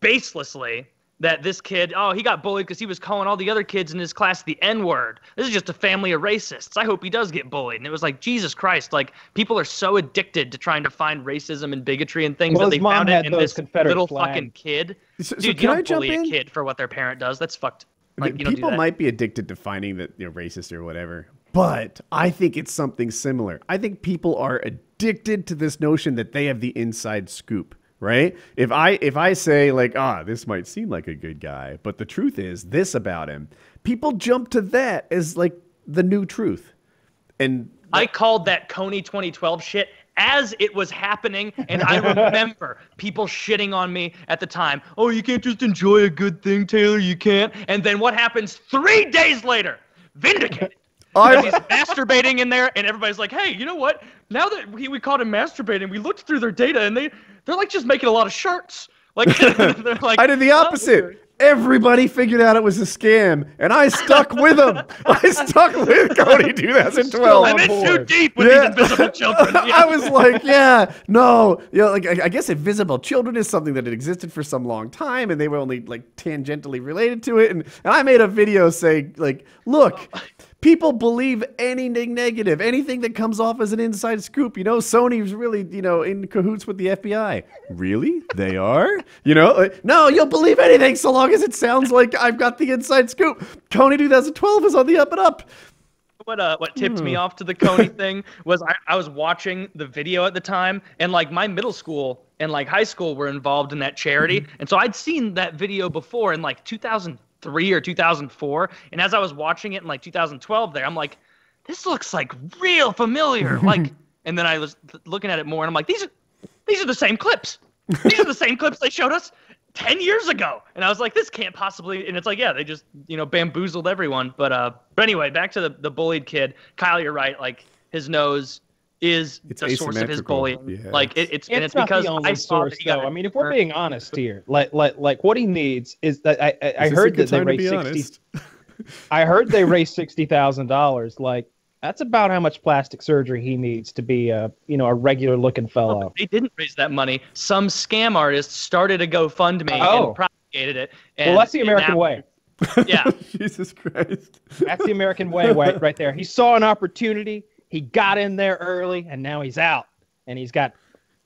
baselessly that this kid, he got bullied because he was calling all the other kids in his class the N-word. This is just a family of racists. I hope he does get bullied. And it was like, Jesus Christ, like, people are so addicted to trying to find racism and bigotry and things that they found it in this little fucking kid. So Dude, you don't bully a kid for what their parent does. That's fucked. Like, people might be addicted to finding that racist or whatever, but I think it's something similar. I think people are addicted to this notion that they have the inside scoop. Right? If I say like, this might seem like a good guy, but the truth is this about him, people jump to that as like the new truth. And I called that Coney 2012 shit as it was happening, and I remember people shitting on me at the time. Oh, you can't just enjoy a good thing, Taylor. You can't. And then what happens 3 days later? Vindicated. He's masturbating in there, and everybody's like, hey, you know what? Now that we caught him masturbating, we looked through their data, and they're like just making a lot of shirts. Like, they're like, I did the opposite. Everybody figured out it was a scam, and I stuck with them. I stuck with Cody 2012. I'm in too deep with these invisible children. Yeah. I was like, I guess invisible children is something that had existed for some long time, and they were only like tangentially related to it. And I made a video saying, like, look. People believe anything negative, anything that comes off as an inside scoop. Sony's really, in cahoots with the FBI. Really? They are? No, you'll believe anything so long as it sounds like I've got the inside scoop. Coney 2012 is on the up and up. What tipped me off to the Coney thing was I was watching the video at the time, and like my middle school and like high school were involved in that charity. And so I'd seen that video before in like 2003 or 2004, and as I was watching it in like 2012 there, I'm like, this looks like real familiar. Like, and then I was looking at it more, and I'm like, these are the same clips. These are the same clips they showed us 10 years ago. And I was like, this can't possibly, and it's like, yeah, they just, bamboozled everyone. But anyway, back to the bullied kid. Kyle, you're right. Like, his nose is It's the source of his asymmetrical. bullying. Yeah. Like it's It's because not the only I saw source, that he got though. I mean, if we're being honest here, like what he needs is that I Is this heard a good that they time to raised be 60. honest? I heard they raised $60,000. Like that's about how much plastic surgery he needs to be a regular looking fellow. They didn't raise that money. Some scam artist started a GoFundMe and propagated it. And Well, that's the American way. Yeah. Jesus Christ. That's the American way right there. He saw an opportunity. He got in there early, and now he's out. And he's got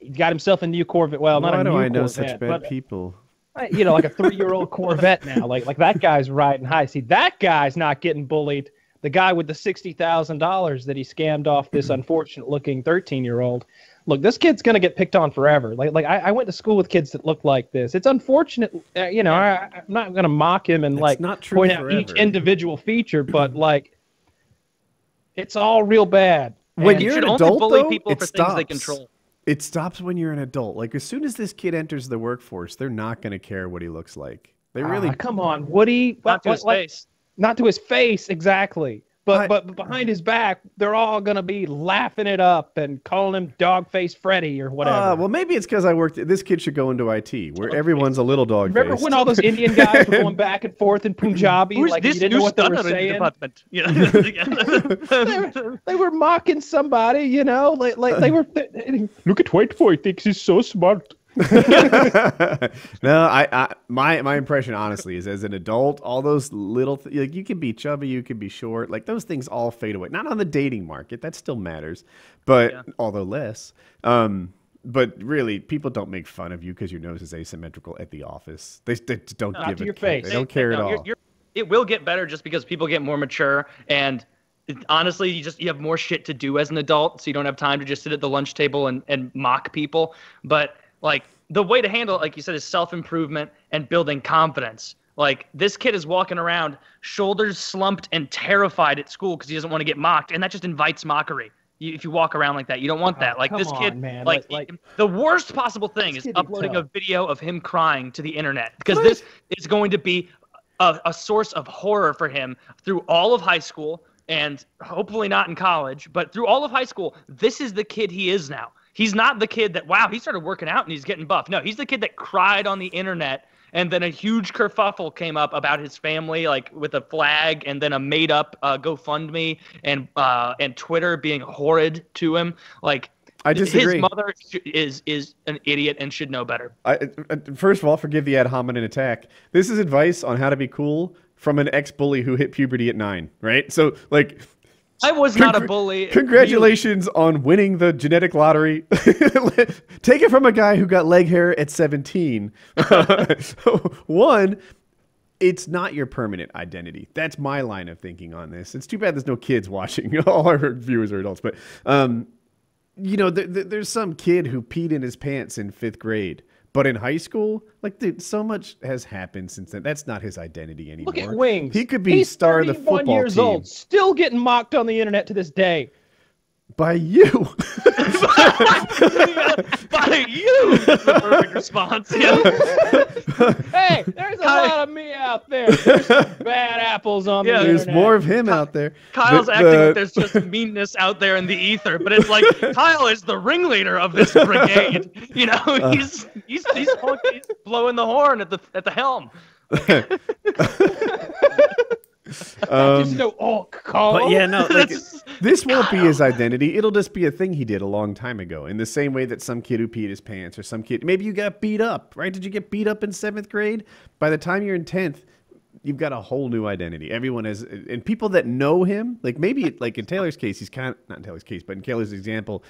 himself a new Corvette. Well, not Why a new do I know Corvette, such bad but, people? like a 3-year-old Corvette now. Like that guy's riding high. See, that guy's not getting bullied. The guy with the $60,000 that he scammed off this unfortunate-looking 13-year-old. Look, this kid's gonna get picked on forever. Like I went to school with kids that look like this. It's unfortunate, I'm not gonna mock him and not true point forever. out each individual feature, but like, it's all real bad. When And you're should an only adult, bully though, people it for stops. things they control. It stops when you're an adult. Like as soon as this kid enters the workforce, they're not going to care what he looks like. They really. come on, Woody. Not to his face. Not to his face, exactly. But behind his back, they're all gonna be laughing it up and calling him Dog-Faced Freddy or whatever. Well, maybe it's because I worked. This kid should go into IT, where everyone's a little dog. Remember when all those Indian guys were going back and forth in Punjabi? Who's like this you didn't new know what they were stunner in the saying. department? You know? They were mocking somebody, like they were. Look at white boy, thinks he's so smart. No, my impression honestly is as an adult, all those little like you can be chubby, you can be short, like those things all fade away. Not on the dating market, that still matters, but although less. But really, people don't make fun of you because your nose is asymmetrical at the office. They don't Not give to a your care. face. They don't care at all. It will get better just because people get more mature and. Honestly, you have more shit to do as an adult, so you don't have time to just sit at the lunch table and mock people. But like the way to handle it, like you said, is self-improvement and building confidence. Like this kid is walking around, shoulders slumped and terrified at school because he doesn't want to get mocked, and that just invites mockery. If you walk around like that, you don't want that. Like this kid, man. like the worst possible thing is uploading a video of him crying to the internet because this is going to be a source of horror for him through all of high school. And hopefully not in college, but through all of high school, this is the kid he is now. He's not the kid that, wow, he started working out and he's getting buff. No, he's the kid that cried on the internet, and then a huge kerfuffle came up about his family, like with a flag, and then a made-up GoFundMe and Twitter being horrid to him. Like, I disagree. His mother is an idiot and should know better. First of all, forgive the ad hominem attack. This is advice on how to be cool from an ex-bully who hit puberty at 9, right? So, like... I was not a bully. Congratulations on winning the genetic lottery. Take it from a guy who got leg hair at 17. One, it's not your permanent identity. That's my line of thinking on this. It's too bad there's no kids watching. All our viewers are adults. But, there's some kid who peed in his pants in 5th grade. But in high school, like, dude, so much has happened since then. That's not his identity anymore. Look at Wings. He could be star of the football team. He's 31 years old, still getting mocked on the internet to this day. By you. By you. That's the perfect response. Yeah. Hey, there's a lot of me out there. There's some bad apples on the internet. There's more of him out there. Kyle's acting like there's just meanness out there in the ether, but it's like Kyle is the ringleader of this brigade. You know, he's blowing the horn at the helm. Just no Kyle. But yeah, no, like, this won't be his identity. It'll just be a thing he did a long time ago. In the same way that some kid who peed his pants, or some kid, maybe you got beat up, right? Did you get beat up in 7th grade? By the time you're in 10th, you've got a whole new identity. Everyone has, and people that know him, like maybe like in Taylor's case, he's kind of, not in Taylor's case, but in Taylor's example,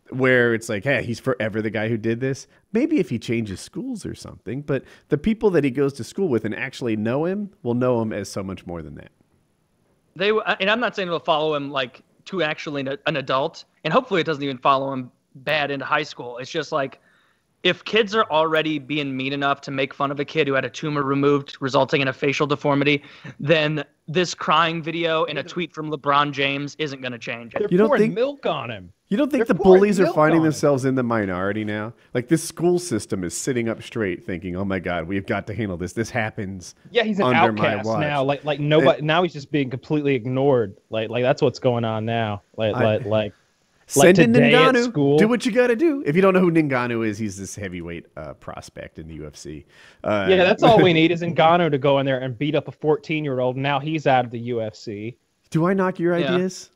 where it's like, hey, he's forever the guy who did this. Maybe if he changes schools or something, but the people that he goes to school with and actually know him will know him as so much more than that. And I'm not saying it'll follow him like to actually an adult, and hopefully it doesn't even follow him bad into high school. It's just like, if kids are already being mean enough to make fun of a kid who had a tumor removed resulting in a facial deformity, then this crying video and a tweet from LeBron James isn't going to change. They're pouring milk on him. You don't think the bullies are finding themselves in the minority now? Like, this school system is sitting up straight thinking, oh my God, we've got to handle this. This happens. Yeah, he's an outcast now. Like nobody, now he's just being completely ignored. Like that's what's going on now. Like Send in today at Ngannou. school. Do what you got to do. If you don't know who Ngannou is, he's this heavyweight prospect in the UFC. Yeah, that's all we need is Ngannou to go in there and beat up a 14-year-old. Now he's out of the UFC. Do I knock your ideas?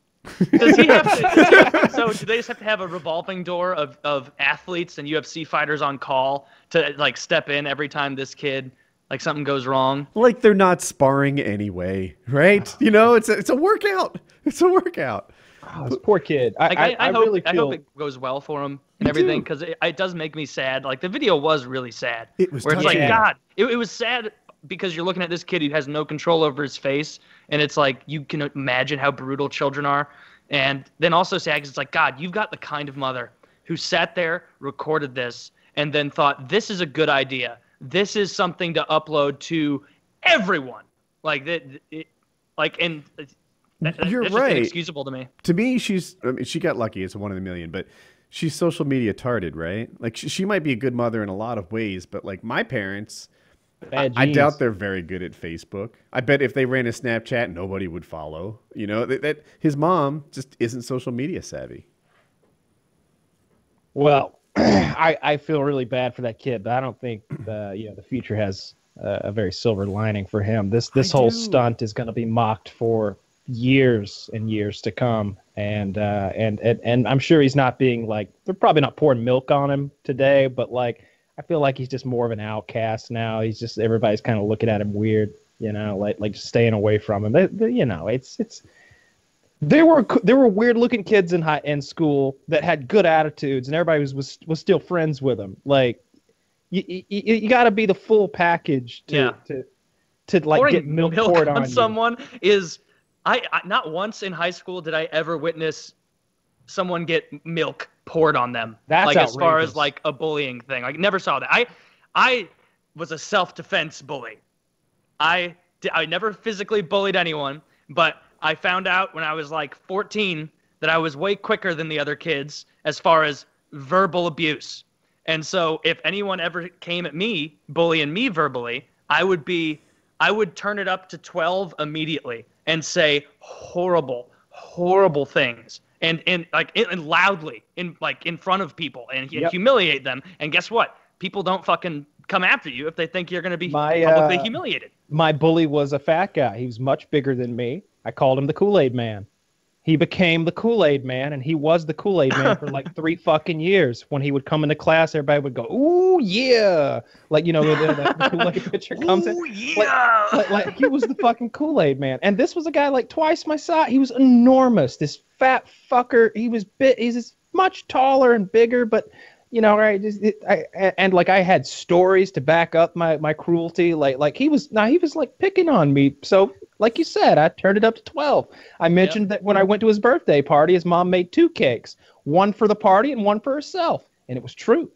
Does he have to? So do they just have to have a revolving door of athletes and UFC fighters on call to like step in every time this kid like something goes wrong? Like they're not sparring anyway, right? You know, it's a workout. It's a workout. Oh, this poor kid. I hope really feel... it goes well for him and everything, because it does make me sad. Like the video was really sad. It was where it's like, touching. God, it was sad because you're looking at this kid who has no control over his face, and it's like you can imagine how brutal children are. And then also sad because it's like, God, you've got the kind of mother who sat there, recorded this, and then thought, this is a good idea. This is something to upload to everyone. Like that, and You're that's right. just inexcusable to me. To me, she got lucky. It's a 1 in a million, but she's social media tarded, right? Like she might be a good mother in a lot of ways, but like my parents, I doubt they're very good at Facebook. I bet if they ran a Snapchat, nobody would follow. You know, that his mom just isn't social media savvy. Well, I feel really bad for that kid, but I don't think the future has a very silver lining for him. This whole stunt is going to be mocked for years and years to come, and I'm sure he's not being like, they're probably not pouring milk on him today, but like I feel like he's just more of an outcast now. He's just, everybody's kind of looking at him weird, you know, like just staying away from him. You know, there were weird looking kids in school that had good attitudes, and everybody was still friends with them. Like you got to be the full package to like pouring get milk poured on someone is. I not once in high school did I ever witness someone get milk poured on them. That's like outrageous. As far as like a bullying thing. Like never saw that. I was a self-defense bully. I never physically bullied anyone, but I found out when I was like 14 that I was way quicker than the other kids as far as verbal abuse. And so if anyone ever came at me, bullying me verbally, I would turn it up to 12 immediately and say horrible things and loudly in front of people and humiliate them. And guess what? People don't fucking come after you if they think you're going to be publicly humiliated. My bully was a fat guy. He was much bigger than me. I called him the Kool-Aid Man. He became the Kool-Aid Man, and he was the Kool-Aid Man for like 3 fucking years. When he would come into class, everybody would go, "Ooh, yeah!" Like, you know, the Kool-Aid picture comes in. Yeah! Like he was the fucking Kool-Aid Man. And this was a guy like twice my size. He was enormous. This fat fucker. He was he's much taller and bigger, but you know, right? And like I had stories to back up my cruelty. Like he was like picking on me. So like you said, I turned it up to 12. I mentioned that when I went to his birthday party, his mom made 2 cakes, one for the party and one for herself, and it was true.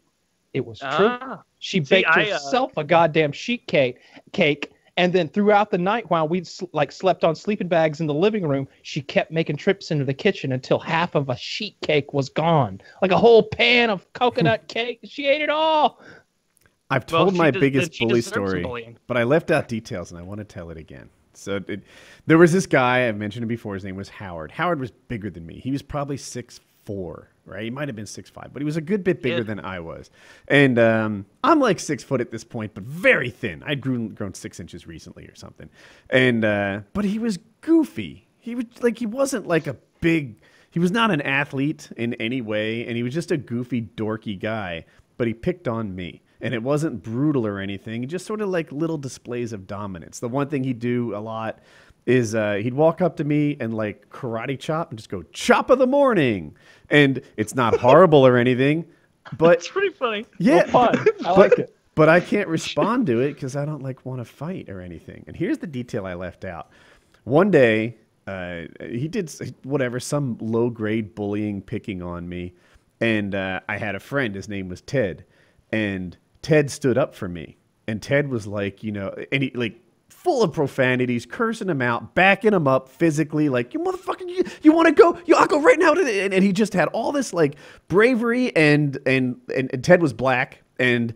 It was true. She baked herself a goddamn sheet cake. And then throughout the night, while we slept on sleeping bags in the living room, she kept making trips into the kitchen until half of a sheet cake was gone. Like a whole pan of coconut cake. She ate it all. I've told my biggest bully story, but I left out details, and I want to tell it again. So there was this guy, I've mentioned him before. His name was Howard. Howard was bigger than me. He was probably 6'4", right? He might have been 6'5", but he was a good bit bigger than I was. And I'm like 6 foot at this point, but very thin. I'd grown 6 inches recently or something. And but he was goofy. He wasn't like a big. He was not an athlete in any way, and he was just a goofy, dorky guy. But he picked on me. And it wasn't brutal or anything, just sort of like little displays of dominance. The one thing he'd do a lot is he'd walk up to me and like karate chop and just go, "Chop of the morning." And it's not horrible or anything, but it's pretty funny. Yeah, well, fun. I liked it. But I can't respond to it because I don't like want to fight or anything. And here's the detail I left out. One day, he did some low grade bullying, picking on me, and I had a friend. His name was Ted, and Ted stood up for me, and Ted was like, you know, and he like full of profanities, cursing him out, backing him up physically, like, "You motherfucker, you want to go? I'll go right now." And he just had all this like bravery, and Ted was black, and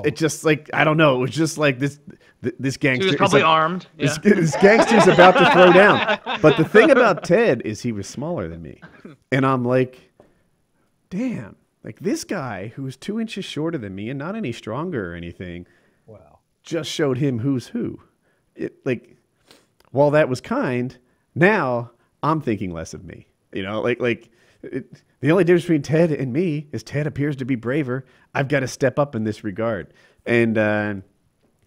it just like, I don't know, it was just like this gangster. He was probably armed. Yeah. This gangster's about to throw down. But the thing about Ted is he was smaller than me, and I'm like, damn, like this guy who was 2 inches shorter than me and not any stronger or anything, Wow. just showed him who's who. Like, while that was kind, now I'm thinking less of me. You know, the only difference between Ted and me is Ted appears to be braver. I've got to step up in this regard. And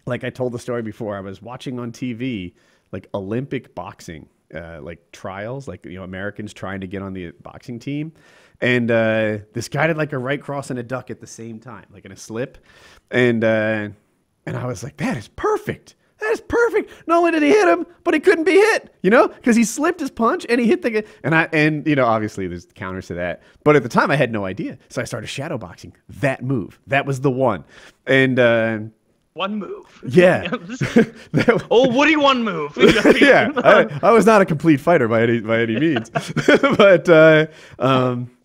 like I told the story before, I was watching on TV like Olympic boxing, like trials, like, you know, Americans trying to get on the boxing team. And this guy did like a right cross and a duck at the same time, like in a slip. And I was like, that is perfect. That is perfect. Not only did he hit him, but he couldn't be hit, you know, because he slipped his punch and he hit the guy. And you know, obviously there's counters to that. But at the time I had no idea. So I started shadow boxing that move. That was the one. And one move. Yeah. Oh, Woody one move. Yeah. I was not a complete fighter by any means. But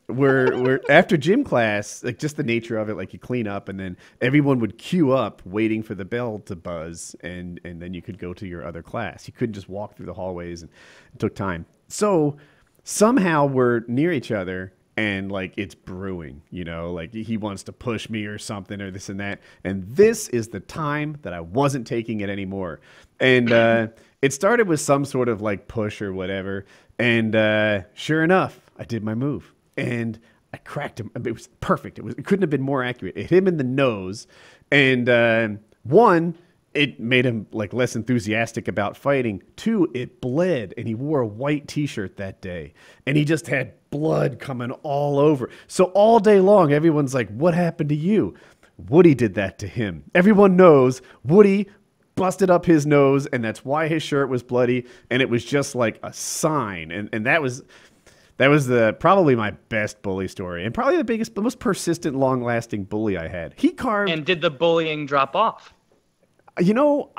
we're after gym class, like just the nature of it, like you clean up and then everyone would queue up waiting for the bell to buzz and then you could go to your other class. You couldn't just walk through the hallways, and it took time. So somehow we're near each other and like it's brewing, you know, like he wants to push me or something or this and that. And this is the time that I wasn't taking it anymore. And it started with some sort of like push or whatever. And sure enough, I did my move. And I cracked him. It was perfect. It couldn't have been more accurate. It hit him in the nose. And one, it made him like less enthusiastic about fighting. Two, it bled. And he wore a white t-shirt that day. And he just had blood coming all over. So all day long, everyone's like, what happened to you? Woody did that to him. Everyone knows Woody busted up his nose. And that's why his shirt was bloody. And it was just like a sign. And that was probably my best bully story, and probably the most persistent, long-lasting bully I had. He carved. And did the bullying drop off? You know,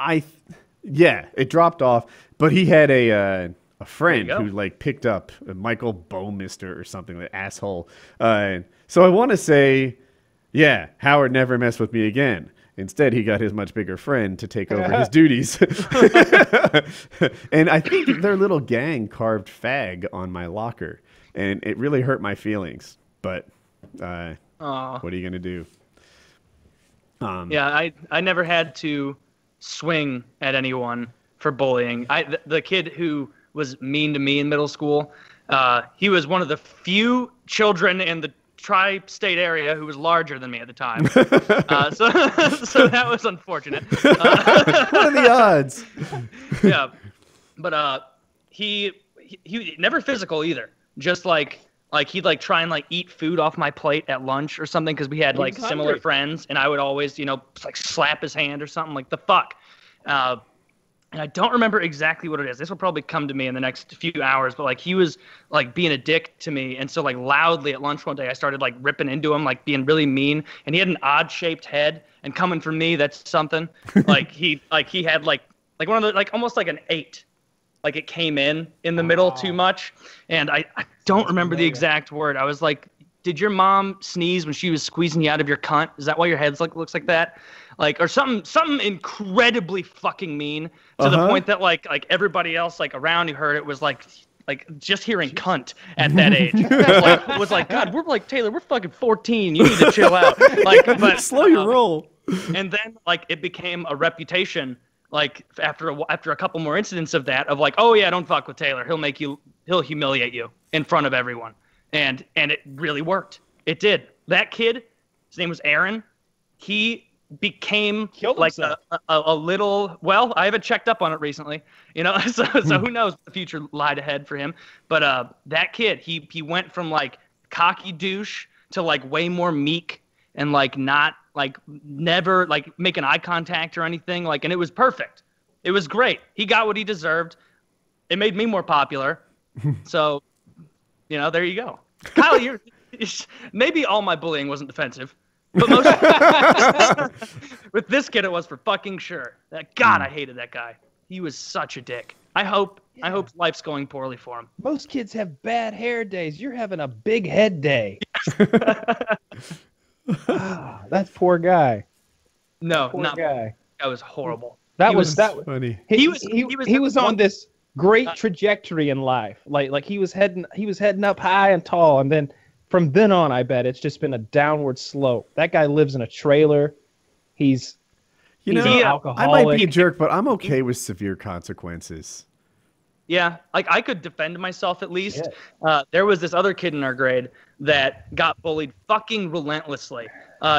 yeah, it dropped off. But he had a friend who like picked up Michael Bowmister or something, the asshole. So I want to say, yeah, Howard never messed with me again. Instead, he got his much bigger friend to take over his duties. And I think their little gang carved fag on my locker. And it really hurt my feelings. But what are you going to do? Yeah, I never had to swing at anyone for bullying. The kid who was mean to me in middle school, he was one of the few children in the tri-state area who was larger than me at the time. So that was unfortunate. What are the odds? Yeah, but he never physical either. Just like he'd like try and like eat food off my plate at lunch or something, because we had like similar friends, and I would always, you know, like slap his hand or something. Like, the fuck. And I don't remember exactly what it is. This will probably come to me in the next few hours, but like he was like being a dick to me. And so like loudly at lunch one day, I started like ripping into him, like being really mean. And he had an odd shaped head, and coming from me, that's something. Like he had like one of the, like almost like an 8. Like it came in the middle too much. And I don't remember the exact word. I was like, did your mom sneeze when she was squeezing you out of your cunt? Is that why your head looks like that? Like, or something incredibly fucking mean to the point that like everybody else like around who heard it was like just hearing cunt at that age was like, God, we're like, Taylor, we're fucking 14. You need to chill out. Like, but slow your roll. And then like it became a reputation. Like after a couple more incidents of that, of like, oh yeah, don't fuck with Taylor. He'll humiliate you in front of everyone. And it really worked. It did. That kid, his name was Aaron. He became like a little, well, I haven't checked up on it recently, you know, so who knows what the future lied ahead for him. But that kid, he went from like cocky douche to like way more meek and like not like never like making eye contact or anything, like, and it was perfect. It was great. He got what he deserved. It made me more popular. So, you know, there you go. Kyle, maybe all my bullying wasn't defensive, but most with this kid it was for fucking sure. God, I hated that guy. He was such a dick. I hope life's going poorly for him. Most kids have bad hair days. You're having a big head day. That poor guy. No, not guy. That was horrible. That was funny. He was on this great trajectory in life. Like he was heading up high and tall, and then from then on, I bet it's just been a downward slope. That guy lives in a trailer. He's You he's know, an I alcoholic. might be a jerk, but I'm okay with severe consequences. Yeah, like I could defend myself at least. Yeah. There was this other kid in our grade that got bullied fucking relentlessly.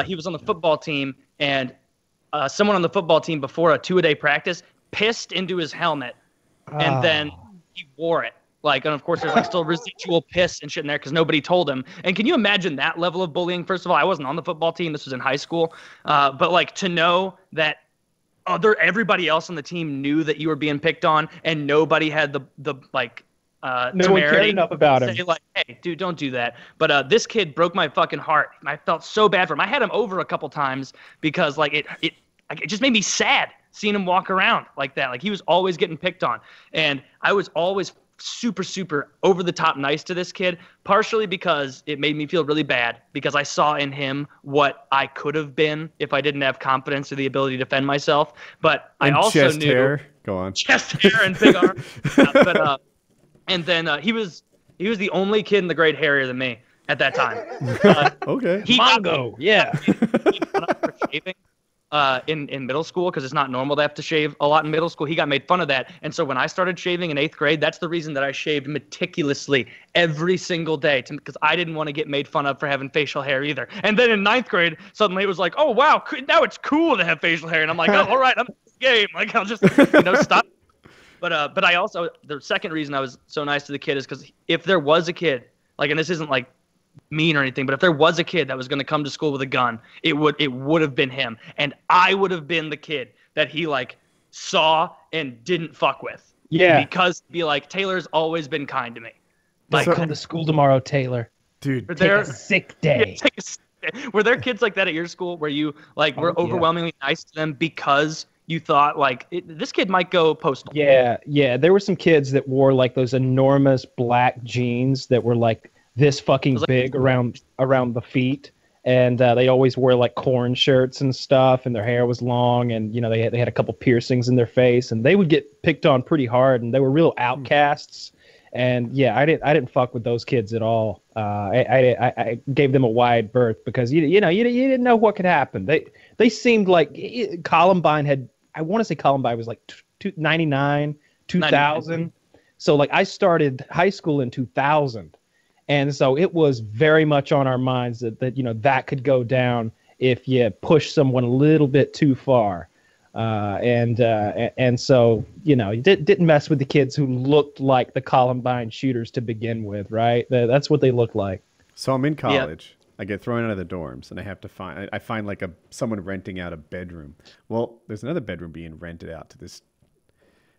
He was on the football team, and someone on the football team before a 2-a-day practice pissed into his helmet, and then he wore it. Like, and of course, there's like still residual piss and shit in there because nobody told him. And can you imagine that level of bullying? First of all, I wasn't on the football team. This was in high school. But like to know that everybody else on the team knew that you were being picked on, and nobody had the No one cared enough about to him. say, like, hey, dude, don't do that. But this kid broke my fucking heart. I felt so bad for him. I had him over a couple times because like it just made me sad seeing him walk around like that. Like he was always getting picked on, and I was always super over the top nice to this kid, partially because it made me feel really bad because I saw in him what I could have been if I didn't have confidence or the ability to defend myself. But I also chest knew hair. Go on. chest hair and big arms. And then he was the only kid in the grade hairier than me at that time. Okay. He Mongo, yeah. he made fun of for shaving in middle school because it's not normal to have to shave a lot in middle school. He got made fun of that. And so when I started shaving in 8th grade, that's the reason that I shaved meticulously every single day because I didn't want to get made fun of for having facial hair either. And then in 9th grade, suddenly it was like, oh, wow, now it's cool to have facial hair. And I'm like, oh, all right, I'm in this game. Like, I'll just, stop. But I also, the second reason I was so nice to the kid is because if there was a kid, like, and this isn't like mean or anything, but if there was a kid that was going to come to school with a gun, it would have been him, and I would have been the kid that he like saw and didn't fuck with. Yeah. Because be like, Taylor's always been kind to me. Like, Like, come to school tomorrow, Taylor. Dude, were Take there a sick day. were there kids like that at your school where you like were yeah. overwhelmingly nice to them because you thought like this kid might go postal? Yeah. There were some kids that wore like those enormous black jeans that were like this fucking big around the feet, and they always wore like corn shirts and stuff, and their hair was long, and they had a couple piercings in their face, and they would get picked on pretty hard, and they were real outcasts. And yeah, I didn't fuck with those kids at all. I gave them a wide berth because you didn't know what could happen. They seemed like Columbine had. I want to say Columbine was like 99, 2000. So like I started high school in 2000. And so it was very much on our minds that that could go down if you push someone a little bit too far. And so, you didn't mess with the kids who looked like the Columbine shooters to begin with, right? That's what they looked like. So I'm in college. Yep. I get thrown out of the dorms, and I find like someone renting out a bedroom. Well, there's another bedroom being rented out to this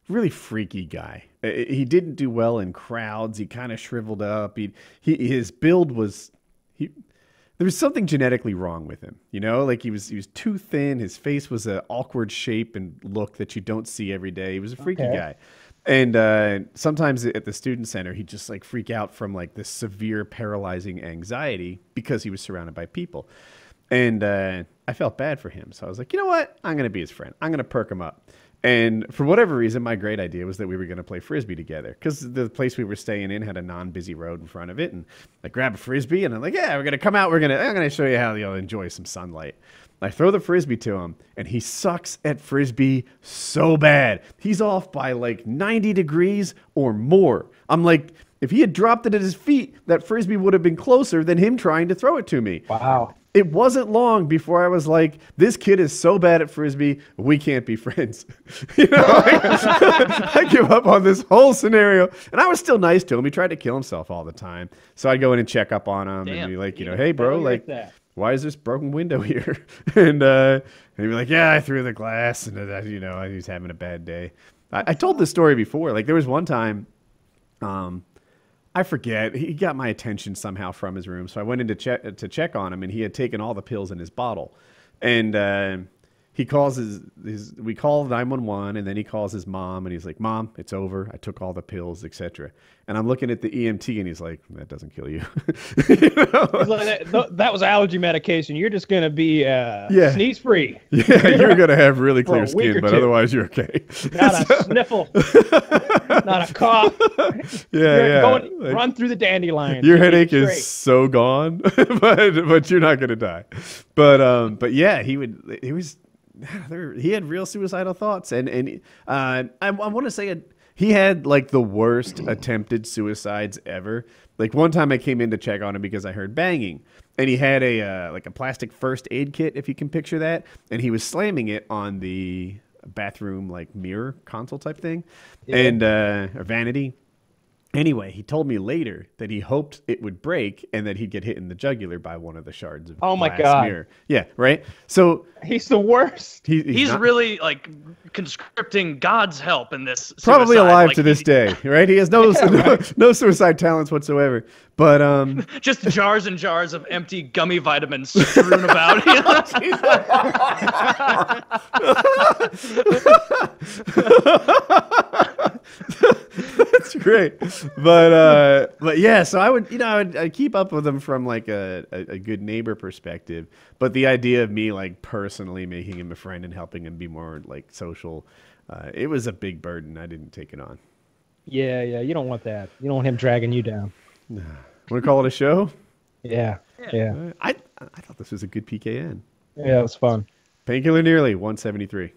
really freaky guy. He didn't do well in crowds. He kind of shriveled up. His build was there was something genetically wrong with him. Like he was too thin. His face was an awkward shape and look that you don't see every day. He was a freaky guy. And sometimes at the student center, he'd just like freak out from like this severe paralyzing anxiety because he was surrounded by people. And I felt bad for him. So I was like, you know what? I'm going to be his friend. I'm going to perk him up. And for whatever reason, my great idea was that we were going to play Frisbee together because the place we were staying in had a non-busy road in front of it. And I grab a Frisbee and I'm like, yeah, we're going to come out. I'm going to show you how you'll enjoy some sunlight. I throw the Frisbee to him and he sucks at Frisbee so bad. He's off by like 90 degrees or more. I'm like, if he had dropped it at his feet, that Frisbee would have been closer than him trying to throw it to me. Wow. It wasn't long before I was like, this kid is so bad at Frisbee, we can't be friends. I give up on this whole scenario. And I was still nice to him. He tried to kill himself all the time. So I'd go in and check up on him and be like, hey, bro, like, why is this broken window here? And he'd be like, yeah, I threw the glass. And, he was having a bad day. I told this story before. Like, there was one time, I forget. He got my attention somehow from his room, so I went in to check on him, and he had taken all the pills in his bottle. And he calls we call 911, and then he calls his mom, and he's like, "Mom, it's over. I took all the pills, etc." And I'm looking at the EMT, and he's like, "That doesn't kill you." You know? He's like, that was allergy medication. You're just gonna be sneeze free. Yeah, you're gonna have really For a clear week skin, or but two. otherwise you're okay. Not a sniffle. Not a cough. Run through the dandelion. Your headache is so gone, but you're not gonna die. But yeah, he had real suicidal thoughts, and I want to say he had like the worst attempted suicides ever. Like one time I came in to check on him because I heard banging, and he had a plastic first aid kit, if you can picture that, and he was slamming it on the bathroom like mirror console type thing, and or vanity. Anyway, he told me later that he hoped it would break and that he'd get hit in the jugular by one of the shards of glass mirror. Yeah, right? So he's the worst. He's really like conscripting God's help in this. Probably suicide. alive like, to this day, right? He has no suicide talents whatsoever. But just jars and jars of empty gummy vitamins strewn about. You know? That's great. But yeah, so I'd keep up with him from like a good neighbor perspective. But the idea of me like personally making him a friend and helping him be more like social, it was a big burden. I didn't take it on. Yeah, you don't want that. You don't want him dragging you down. Want to call it a show? Yeah. I thought this was a good PKN. Yeah, it was fun. Painkiller Nearly 173.